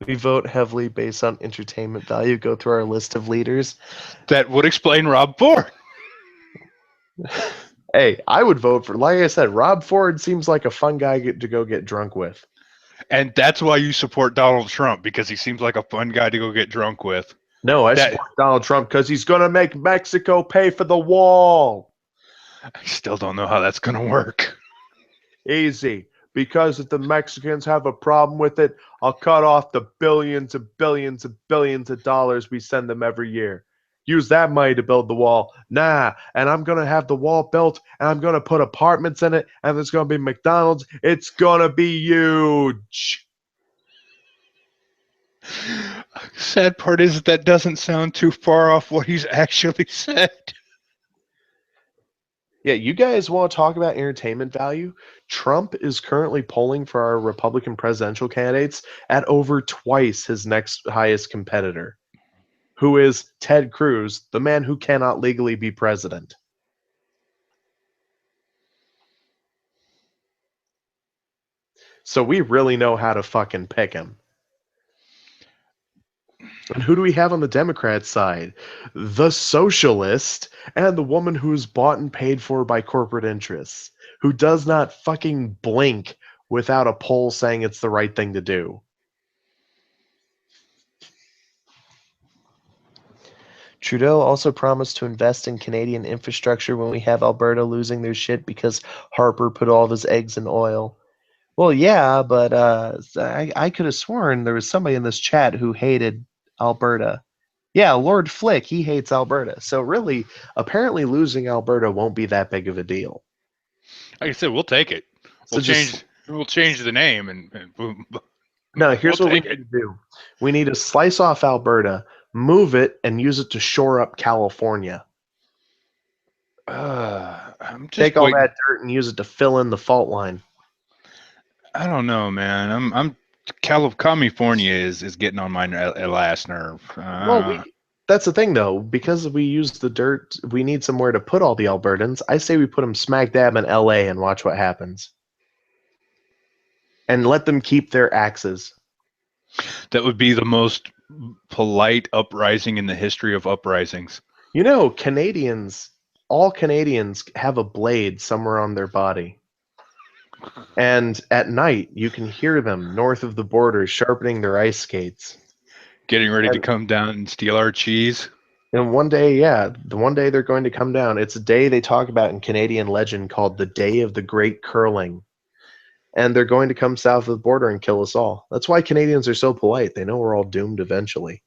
We vote heavily based on entertainment value. Go through our list of leaders. That would explain Rob Ford. Hey, I would vote for, like I said, Rob Ford seems like a fun guy to go get drunk with. And that's why you support Donald Trump, because he seems like a fun guy to go get drunk with. No, I That support Donald Trump because he's going to make Mexico pay for the wall. I still don't know how that's going to work. Easy. Because if the Mexicans have a problem with it, I'll cut off the billions and billions and billions of dollars we send them every year. Use that money to build the wall. Nah, and I'm going to have the wall built, and I'm going to put apartments in it, and there's going to be McDonald's. It's going to be huge. Sad part is that doesn't sound too far off what he's actually said. Yeah, you guys want to talk about entertainment value? Trump is currently polling for our Republican presidential candidates at over twice his next highest competitor, who is Ted Cruz, the man who cannot legally be president. So we really know how to fucking pick him. And who do we have on the Democrat side? The socialist and the woman who's bought and paid for by corporate interests, who does not fucking blink without a poll saying it's the right thing to do. Trudeau also promised to invest in Canadian infrastructure when we have Alberta losing their shit because Harper put all of his eggs in oil. Well, yeah, but I could have sworn there was somebody in this chat who hated Alberta. Yeah, Lord Flick, he hates Alberta. So really, apparently losing Alberta won't be that big of a deal. Like I said, we'll take it. So We'll change the name and boom. No, here's We'll what we take need it. to do. We need to slice off Alberta, move it, and use it to shore up California. I'm just Take all waiting. that dirt and use it to fill in the fault line. I don't know, man. California is getting on my last nerve. Well, that's the thing, though. Because we use the dirt, we need somewhere to put all the Albertans. I say we put them smack dab in LA and watch what happens. And let them keep their axes. That would be the most polite uprising in the history of uprisings. You know, Canadians, all Canadians have a blade somewhere on their body. And at night, you can hear them north of the border sharpening their ice skates. Getting ready to come down and steal our cheese. And one day, yeah, the one day they're going to come down. It's a day they talk about in Canadian legend called the Day of the Great Curling. And they're going to come south of the border and kill us all. That's why Canadians are so polite. They know we're all doomed eventually.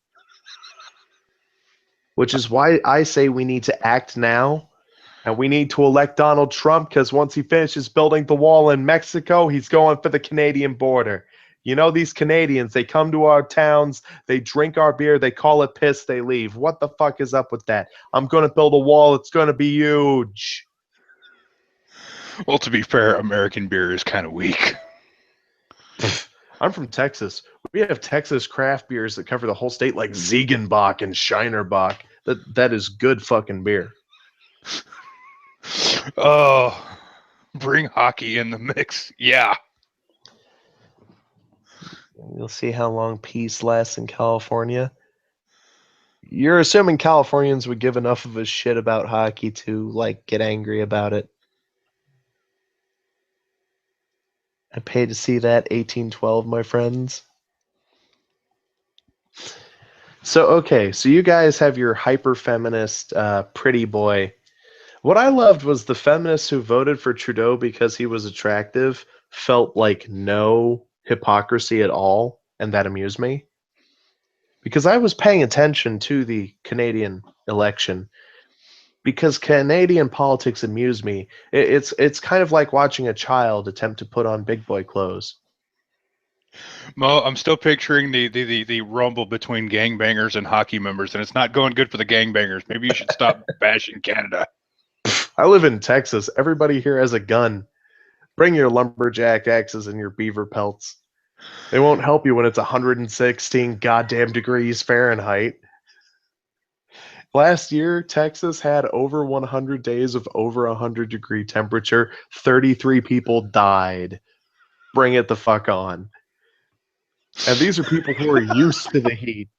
Which is why I say we need to act now. And we need to elect Donald Trump because once he finishes building the wall in Mexico, he's going for the Canadian border. You know, these Canadians, they come to our towns, they drink our beer, they call it piss, they leave. What the fuck is up with that? I'm going to build a wall. It's going to be huge. Well, to be fair, American beer is kind of weak. I'm from Texas. We have Texas craft beers that cover the whole state, like Ziegenbach and Shinerbach. That is good fucking beer. Oh, bring hockey in the mix. Yeah. You'll see how long peace lasts in California. You're assuming Californians would give enough of a shit about hockey to, like, get angry about it. I paid to see that 1812, my friends. So, okay, so you guys have your hyper-feminist pretty boy. What I loved was the feminists who voted for Trudeau because he was attractive felt like no hypocrisy at all. and that amused me because I was paying attention to the Canadian election because Canadian politics amuse me. It's kind of like watching a child attempt to put on big boy clothes. Mo, I'm still picturing the rumble between gangbangers and hockey members, and it's not going good for the gangbangers. Maybe you should stop bashing Canada. I live in Texas. Everybody here has a gun. Bring your lumberjack axes and your beaver pelts. They won't help you when it's 116 goddamn degrees Fahrenheit. Last year, Texas had over 100 days of over 100-degree temperature. 33 people died. Bring it the fuck on. And these are people who are used to the heat.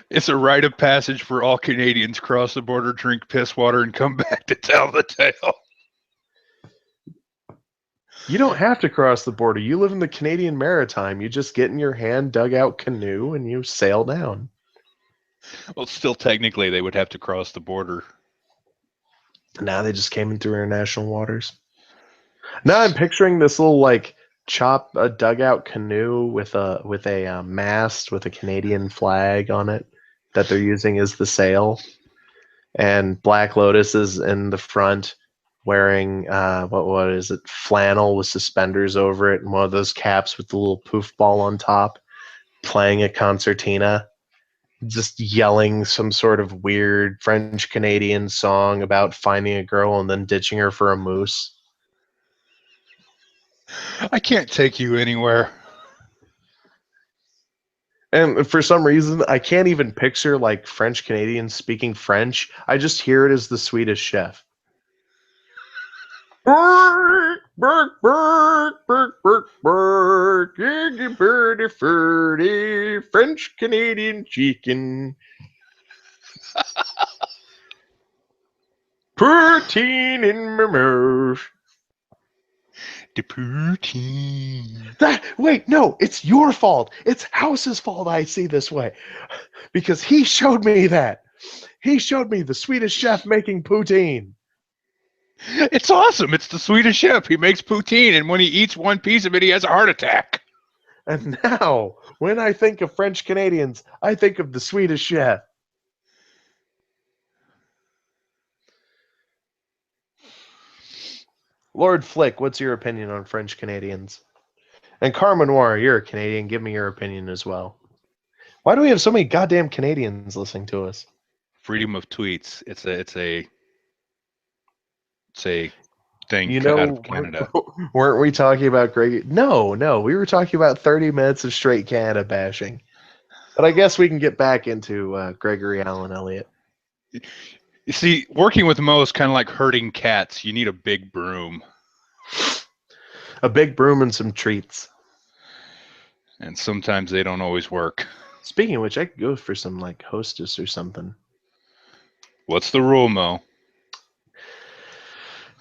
It's a rite of passage for all Canadians. Cross the border, drink piss water, and come back to tell the tale. You don't have to cross the border. You live in the Canadian Maritime. You just get in your hand dug out canoe and you sail down. Well, still technically they would have to cross the border. Now they just came in through international waters. Now I'm picturing this little like a dugout canoe with a mast with a Canadian flag on it that they're using as the sail, and Black Lotus is in the front wearing what is it, flannel with suspenders over it and one of those caps with the little poof ball on top, playing a concertina, just yelling some sort of weird French Canadian song about finding a girl and then ditching her for a moose. I can't take you anywhere. And for some reason, I can't even picture like French Canadians speaking French. I just hear it as the Swedish Chef. Burk, burk, burk, burk, burk, burk, birdie, birdie, French Canadian chicken. Poutine in my mouth. The poutine. Wait, no, it's your fault. It's House's fault I see this way. Because he showed me that. He showed me the Swedish Chef making poutine. It's awesome. It's the Swedish Chef. He makes poutine, and when he eats one piece of it, he has a heart attack. And now, when I think of French Canadians, I think of the Swedish Chef. Lord Flick, what's your opinion on French Canadians? And Carmen Noir, you're a Canadian. Give me your opinion as well. Why do we have so many goddamn Canadians listening to us? Freedom of tweets. It's a thing You out know, of Canada. weren't we talking about Greg? No, we were talking about 30 minutes of straight Canada bashing. But I guess we can get back into Gregory Allen Elliott. You see, working with Mo is kind of like herding cats. You need a big broom. A big broom and some treats. And sometimes they don't always work. Speaking of which, I could go for some like Hostess or something. What's the rule, Mo?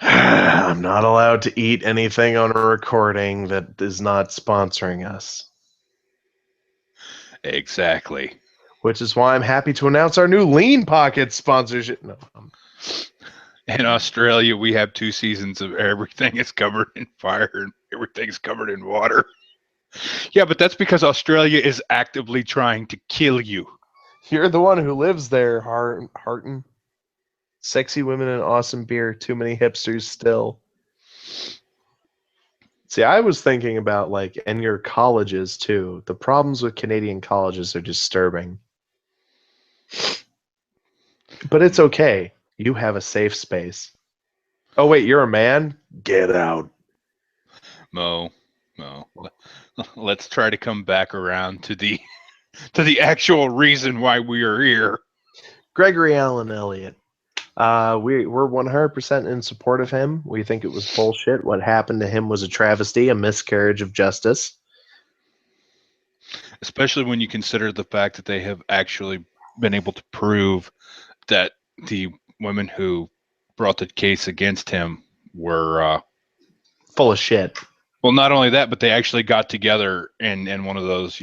I'm not allowed to eat anything on a recording that is not sponsoring us. Exactly. Which is why I'm happy to announce our new Lean Pocket sponsorship. No. In Australia, we have 2 seasons of everything is covered in fire and everything's covered in water. Yeah, but that's because Australia is actively trying to kill you. You're the one who lives there, Harton. Sexy women and awesome beer. Too many hipsters still. See, I was thinking about like, and your colleges too. The problems with Canadian colleges are disturbing. But it's okay. You have a safe space. Oh wait, you're a man? Get out. Mo, let's try to come back around to the actual reason why we are here. Gregory Allen Elliott. We're 100% in support of him. We think it was bullshit. What happened to him was a travesty, a miscarriage of justice. Especially when you consider the fact that they have actually been able to prove that the women who brought the case against him were full of shit. Well, not only that, but they actually got together in one of those,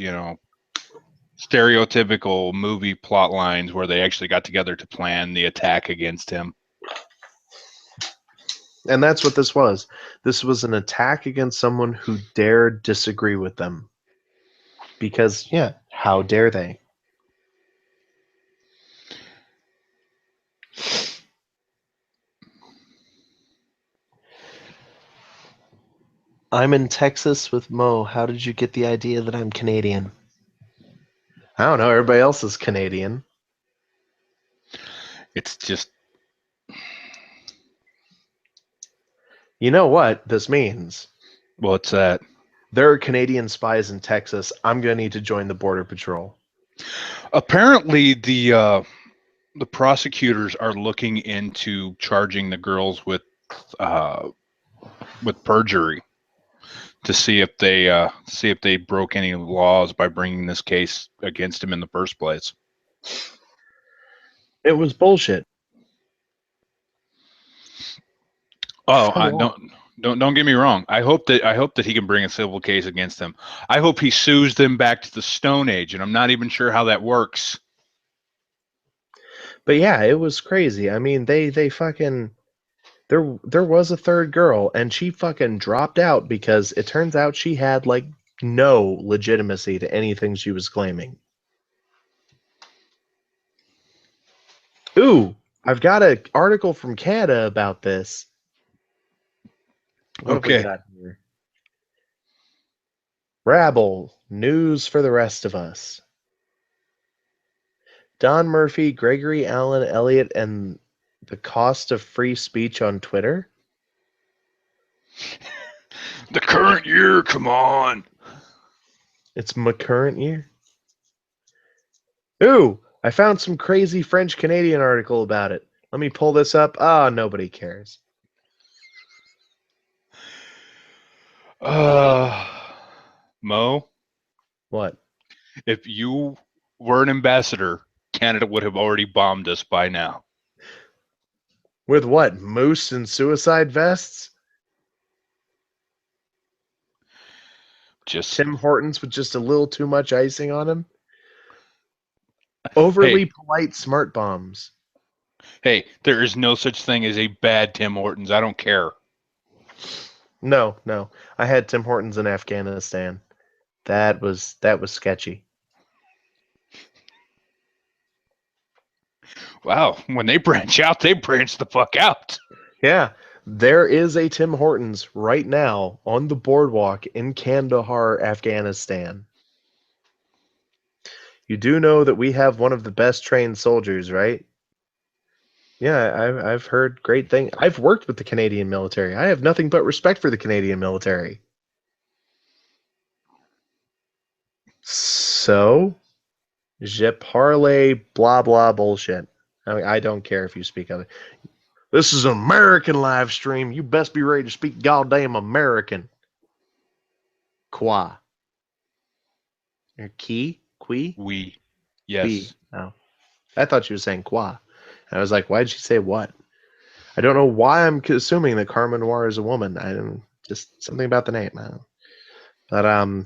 stereotypical movie plot lines where they actually got together to plan the attack against him. And that's what this was. This was an attack against someone who dared disagree with them. Because, yeah, how dare they? I'm in Texas with Mo. How did you get the idea that I'm Canadian? I don't know. Everybody else is Canadian. It's just, You know what this means? what's that? There are Canadian spies in Texas. I'm going to need to join the Border Patrol. Apparently, the prosecutors are looking into charging the girls uh, with perjury to see if they broke any laws by bringing this case against him in the first place. It was bullshit. Oh, For what? don't get me wrong. I hope that he can bring a civil case against them. I hope he sues them back to the Stone Age, and I'm not even sure how that works. But yeah, it was crazy. I mean, they fucking there was a third girl and she fucking dropped out because it turns out she had like no legitimacy to anything she was claiming. Ooh, I've got an article from Canada about this. What have we Okay. got here? Rabble, news for the rest of us. Don Murphy, Gregory Allen Elliott, and the cost of free speech on Twitter. The current year, come on. It's my current year. Ooh, I found some crazy French Canadian article about it. Let me pull this up. Ah, nobody cares. Uh, Mo, What? if you were an ambassador, Canada would have already bombed us by now. With what? Moose and suicide vests? Just Tim Hortons with just a little too much icing on him? Overly hey, polite smart bombs. hey, there is no such thing as a bad Tim Hortons. I don't care. No, no. I had Tim Hortons in Afghanistan. That was sketchy. Wow, when they branch out, they branch the fuck out. Yeah, there is a Tim Hortons right now on the boardwalk in Kandahar, Afghanistan. You do know that we have one of the best trained soldiers, right? Yeah, I've heard great things. I've worked with the Canadian military. I have nothing but respect for the Canadian military. So, je parle blah blah bullshit. I mean, I don't care if you speak other. This is an American live stream. You best be ready to speak goddamn American. Qua. Or qui? Qui? We, Qui. yes. Oh. I thought you were saying qua. I was like, why did she say what? I don't know why I'm assuming that Carmen Noir is a woman. I didn't just something about the name. But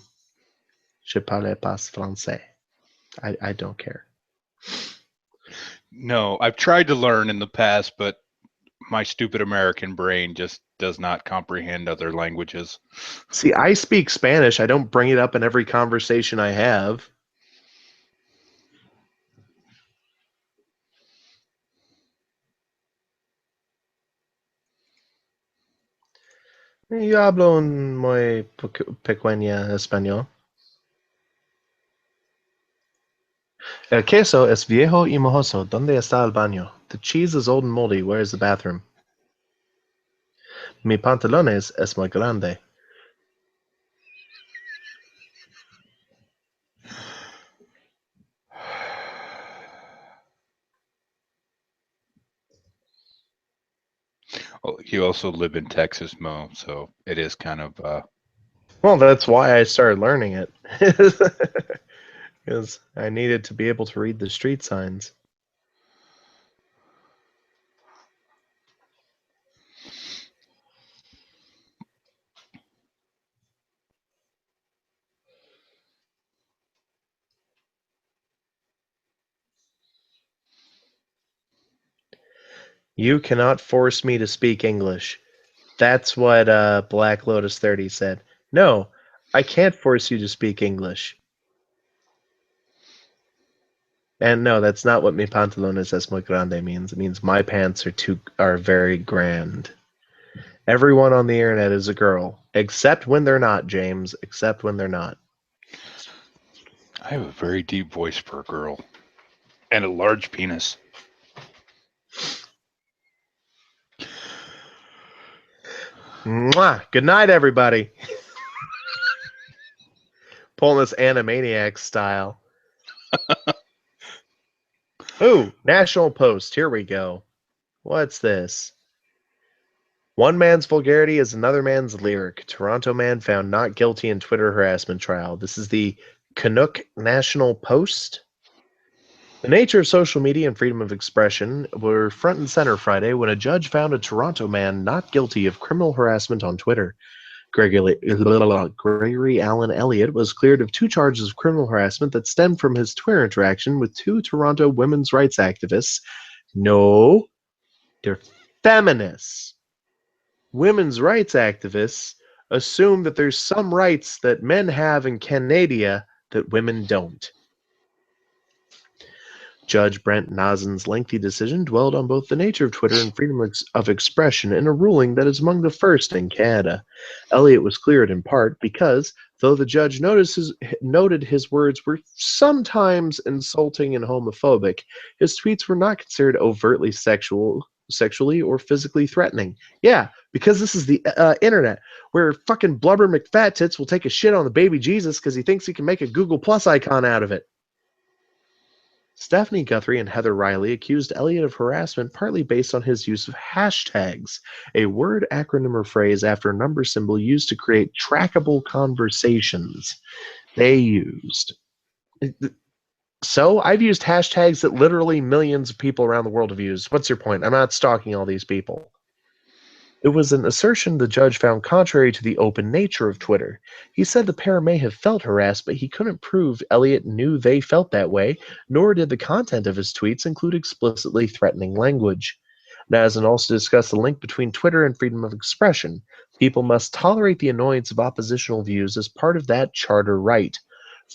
je parle pas français. I don't care. No, I've tried to learn in the past, but my stupid American brain just does not comprehend other languages. See, I speak Spanish. I don't bring it up in every conversation I have. Yo hablo un muy pequeña español. El queso es viejo y mojoso. ¿Dónde está el baño? The cheese is old and moldy. Where is the bathroom? Mi pantalones es muy grande. Well, you also live in Texas, Mo, so it is kind of Well, that's why I started learning it. Because I needed to be able to read the street signs. You cannot force me to speak English. That's what Black Lotus 30 said. No, I can't force you to speak English. And no, that's not what mi pantalones es muy grande means. It means my pants are very grand. Everyone on the internet is a girl, except when they're not, James. Except when they're not. I have a very deep voice for a girl and a large penis. Mwah! Good night, everybody. Pulling this Animaniacs style. Ooh, National Post. Here we go. What's this? One man's vulgarity is another man's lyric. Toronto man found not guilty in Twitter harassment trial. This is the Canuck National Post. The nature of social media and freedom of expression were front and center Friday when a judge found a Toronto man not guilty of criminal harassment on Twitter. Gregory Allen Elliott was cleared of 2 charges of criminal harassment that stemmed from his Twitter interaction with 2 Toronto women's rights activists. No, they're feminists. Women's rights activists assume that there's some rights that men have in Canada that women don't. Judge Brent Nazen's lengthy decision dwelled on both the nature of Twitter and freedom of expression in a ruling that is among the first in Canada. Elliott was cleared in part because, though the judge noted his words were sometimes insulting and homophobic, his tweets were not considered overtly sexually or physically threatening. Yeah, because this is the internet, where fucking Blubber McFat will take a shit on the baby Jesus because he thinks he can make a Google Plus icon out of it. Stephanie Guthrie and Heather Riley accused Elliott of harassment partly based on his use of hashtags, a word, acronym, or phrase after a number symbol used to create trackable conversations. They used. So I've used hashtags that literally millions of people around the world have used. What's your point? I'm not stalking all these people. It was an assertion the judge found contrary to the open nature of Twitter. He said the pair may have felt harassed, but he couldn't prove Elliott knew they felt that way, nor did the content of his tweets include explicitly threatening language. Nazen also discussed the link between Twitter and freedom of expression. People must tolerate the annoyance of oppositional views as part of that charter right.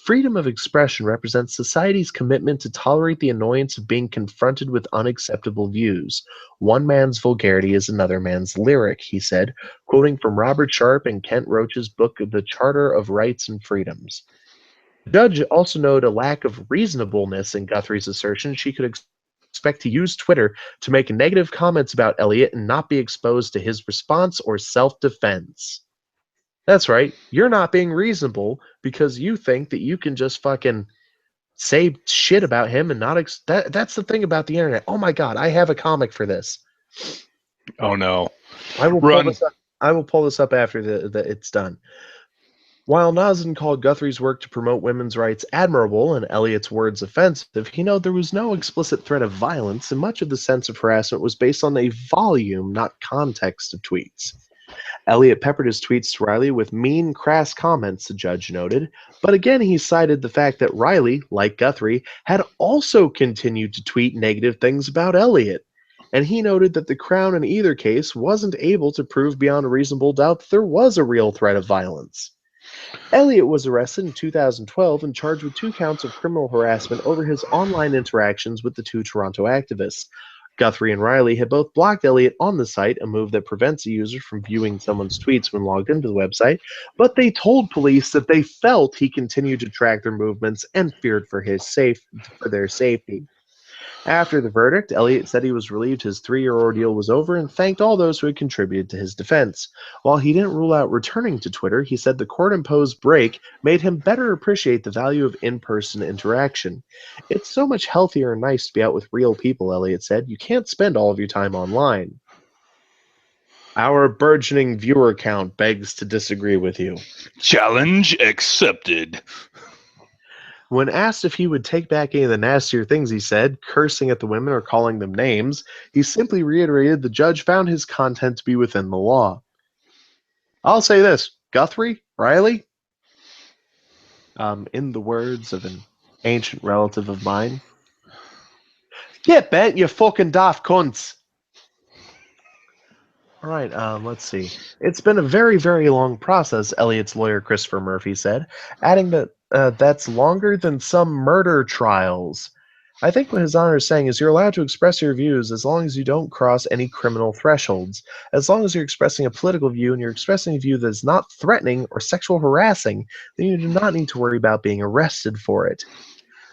Freedom of expression represents society's commitment to tolerate the annoyance of being confronted with unacceptable views. One man's vulgarity is another man's lyric, he said, quoting from Robert Sharp and Kent Roach's book, The Charter of Rights and Freedoms. The judge also noted a lack of reasonableness in Guthrie's assertion she could expect to use Twitter to make negative comments about Elliott and not be exposed to his response or self-defense. That's right. You're not being reasonable because you think that you can just fucking say shit about him and not that's the thing about the internet. Oh my god, I have a comic for this. Oh no. I will Run. pull this up. I will pull this up after it's done. While Nazen called Guthrie's work to promote women's rights admirable and Elliott's words offensive, he noted there was no explicit threat of violence, and much of the sense of harassment was based on a volume, not context, of tweets. Elliott peppered his tweets to Riley with mean, crass comments, the judge noted, but again he cited the fact that Riley, like Guthrie, had also continued to tweet negative things about Elliott, and he noted that the Crown in either case wasn't able to prove beyond a reasonable doubt that there was a real threat of violence. Elliott was arrested in 2012 and charged with 2 counts of criminal harassment over his online interactions with the 2 Toronto activists. Guthrie and Riley had both blocked Elliott on the site, a move that prevents a user from viewing someone's tweets when logged into the website, but they told police that they felt he continued to track their movements and feared for their safety. After the verdict, Elliott said he was relieved his 3-year ordeal was over and thanked all those who had contributed to his defense. While he didn't rule out returning to Twitter, he said the court-imposed break made him better appreciate the value of in-person interaction. It's so much healthier and nice to be out with real people, Elliott said. You can't spend all of your time online. Our burgeoning viewer count begs to disagree with you. Challenge accepted. When asked if he would take back any of the nastier things he said, cursing at the women or calling them names, he simply reiterated the judge found his content to be within the law. I'll say this, Guthrie, Riley, in the words of an ancient relative of mine, get bent, you fucking daft cunts. All right, let's see. It's been a very, very long process, Elliott's lawyer Christopher Murphy said, adding that that's longer than some murder trials. I think what His Honor is saying is you're allowed to express your views as long as you don't cross any criminal thresholds. As long as you're expressing a political view and you're expressing a view that is not threatening or sexual harassing, then you do not need to worry about being arrested for it.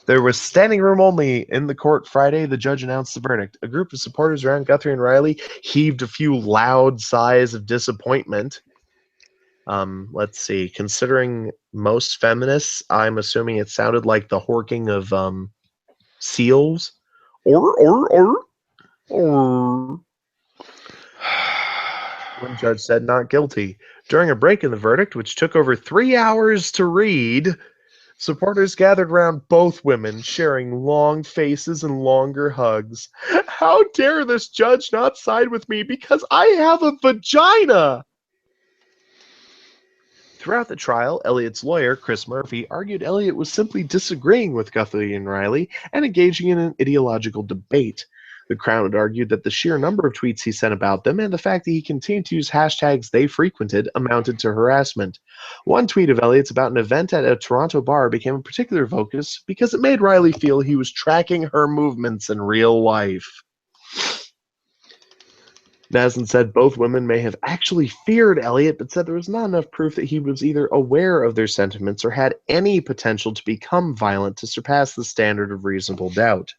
There was standing room only in the court Friday. The judge announced the verdict. A group of supporters around Guthrie and Riley heaved a few loud sighs of disappointment. Let's see. Considering most feminists, I'm assuming it sounded like the horking of seals. Or. One judge said not guilty. During a break in the verdict, which took over 3 hours to read, supporters gathered around both women, sharing long faces and longer hugs. How dare this judge not side with me because I have a vagina? Throughout the trial, Elliott's lawyer, Chris Murphy, argued Elliott was simply disagreeing with Guthrie and Riley and engaging in an ideological debate. The Crown had argued that the sheer number of tweets he sent about them and the fact that he continued to use hashtags they frequented amounted to harassment. One tweet of Elliott's about an event at a Toronto bar became a particular focus because it made Riley feel he was tracking her movements in real life. Nazen said both women may have actually feared Elliott, but said there was not enough proof that he was either aware of their sentiments or had any potential to become violent to surpass the standard of reasonable doubt.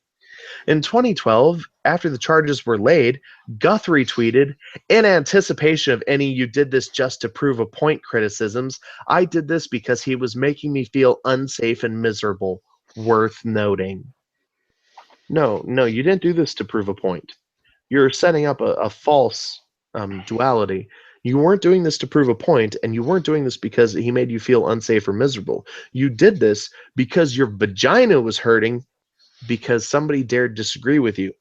In 2012, after the charges were laid, Guthrie tweeted, "In anticipation of any 'you did this just to prove a point' criticisms, I did this because he was making me feel unsafe and miserable. Worth noting." No, you didn't do this to prove a point. You're setting up a false duality. You weren't doing this to prove a point, and you weren't doing this because he made you feel unsafe or miserable. You did this because your vagina was hurting because somebody dared disagree with you.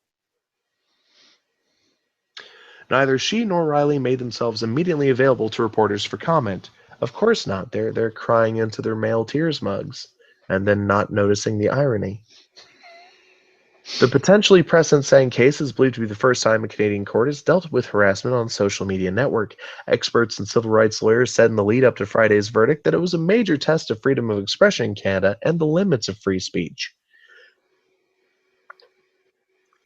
Neither she nor Riley made themselves immediately available to reporters for comment. Of course not. They're crying into their male tears mugs and then not noticing the irony. The potentially precedent-setting case is believed to be the first time a Canadian court has dealt with harassment on a social media network. Experts and civil rights lawyers said in the lead up to Friday's verdict that it was a major test of freedom of expression in Canada and the limits of free speech.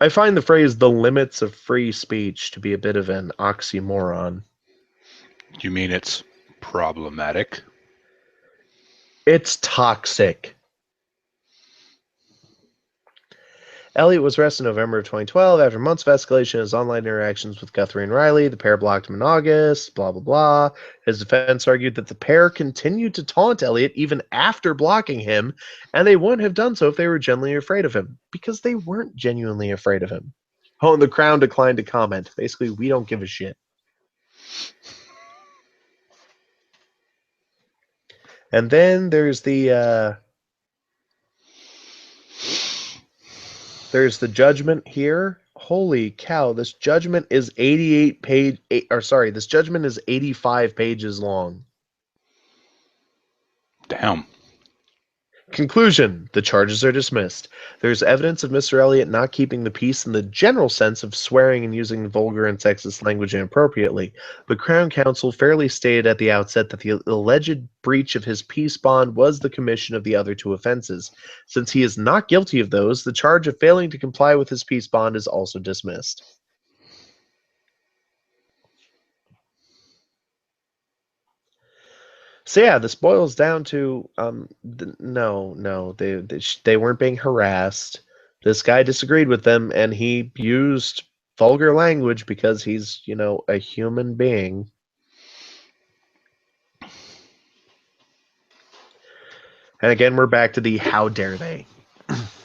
I find the phrase "the limits of free speech" to be a bit of an oxymoron. You mean it's problematic? It's toxic. Elliott was arrested in November of 2012 after months of escalation in his online interactions with Guthrie and Riley. The pair blocked him in August, blah, blah, blah. His defense argued that the pair continued to taunt Elliott even after blocking him, and they wouldn't have done so if they were genuinely afraid of him, because they weren't genuinely afraid of him. Oh, and the Crown declined to comment. Basically, we don't give a shit. And then there's the judgment here. Holy cow, this judgment is 85 pages long. Damn. Conclusion: the charges are dismissed. There's evidence of Mr. Elliott not keeping the peace in the general sense of swearing and using vulgar and sexist language inappropriately. The Crown Counsel fairly stated at the outset that the alleged breach of his peace bond was the commission of the other two offenses. Since he is not guilty of those, the charge of failing to comply with his peace bond is also dismissed. So yeah, this boils down to no, they weren't being harassed. This guy disagreed with them, and he used vulgar language because he's a human being. And again, we're back to the how dare they.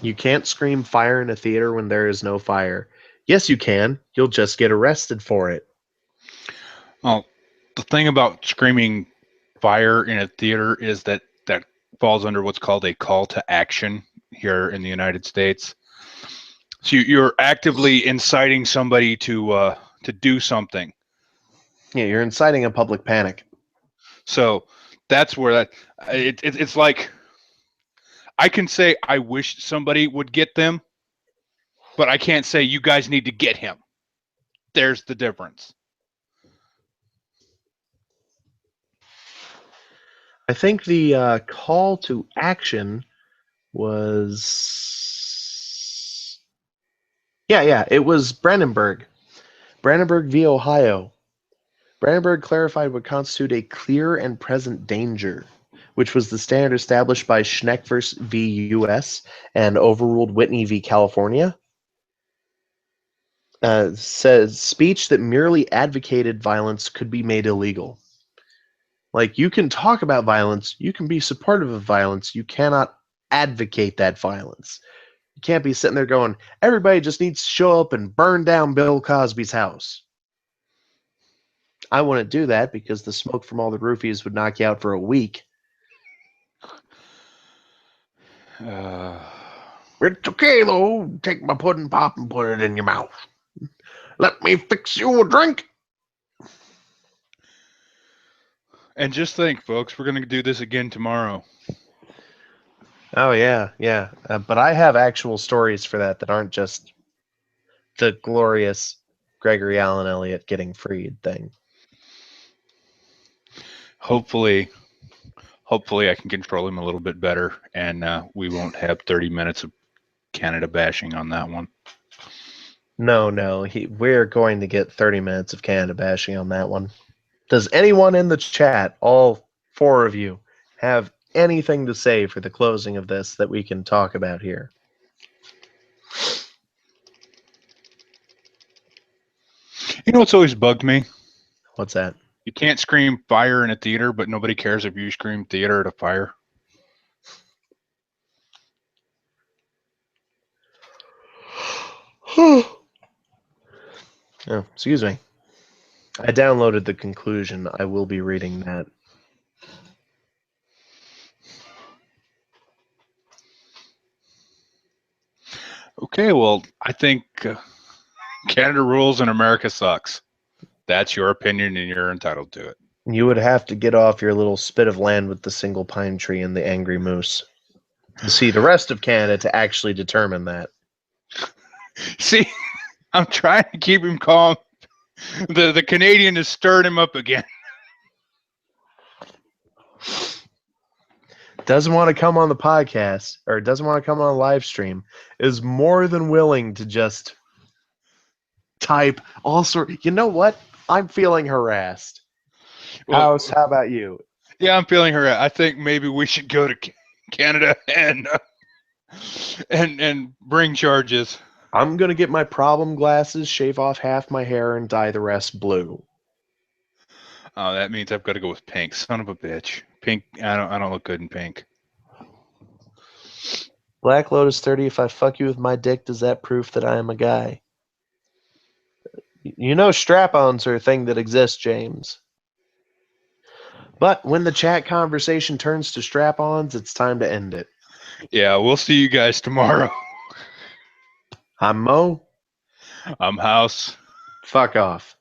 You can't scream fire in a theater when there is no fire. Yes, you can. You'll just get arrested for it. Well, the thing about screaming fire in a theater is that falls under what's called a call to action here in the United States. So you're actively inciting somebody to do something. Yeah, you're inciting a public panic. So that's where it's like I can say I wish somebody would get them, but I can't say you guys need to get him. There's the difference. I think the call to action was Yeah. It was Brandenburg. Brandenburg v. Ohio. Brandenburg clarified what constituted a clear and present danger, which was the standard established by Schneck v. U.S. and overruled Whitney v. California. Says speech that merely advocated violence could be made illegal. Like, you can talk about violence, you can be supportive of violence, you cannot advocate that violence. You can't be sitting there going, everybody just needs to show up and burn down Bill Cosby's house. I wouldn't do that because the smoke from all the roofies would knock you out for a week. It's okay, though. Take my pudding pop and put it in your mouth. Let me fix you a drink. And just think, folks, we're going to do this again tomorrow. Oh, yeah. But I have actual stories for that aren't just the glorious Gregory Allen Elliott getting freed thing. Hopefully I can control him a little bit better, and we won't have 30 minutes of Canada bashing on that one. No, we're going to get 30 minutes of Canada bashing on that one. Does anyone in the chat, all four of you, have anything to say for the closing of this that we can talk about here? You know what's always bugged me? What's that? You can't scream fire in a theater, but nobody cares if you scream theater at a fire. Oh, excuse me. I downloaded the conclusion. I will be reading that. Okay, well, I think Canada rules and America sucks. That's your opinion, and you're entitled to it. You would have to get off your little spit of land with the single pine tree and the angry moose to see the rest of Canada to actually determine that. See, I'm trying to keep him calm. The Canadian has stirred him up again. Doesn't want to come on the podcast, or doesn't want to come on a live stream, is more than willing to just type all sorts. You know what? I'm feeling harassed. Well, How about you? yeah, I'm feeling her. I think maybe we should go to Canada and bring charges. I'm gonna get my problem glasses, shave off half my hair, and dye the rest blue. Oh, that means I've got to go with pink. Son of a bitch. Pink. I don't look good in pink. Black Lotus 30. If I fuck you with my dick, does that proof that I am a guy? You know, strap-ons are a thing that exists, James. But when the chat conversation turns to strap-ons, it's time to end it. Yeah, we'll see you guys tomorrow. I'm Mo. I'm House. Fuck off.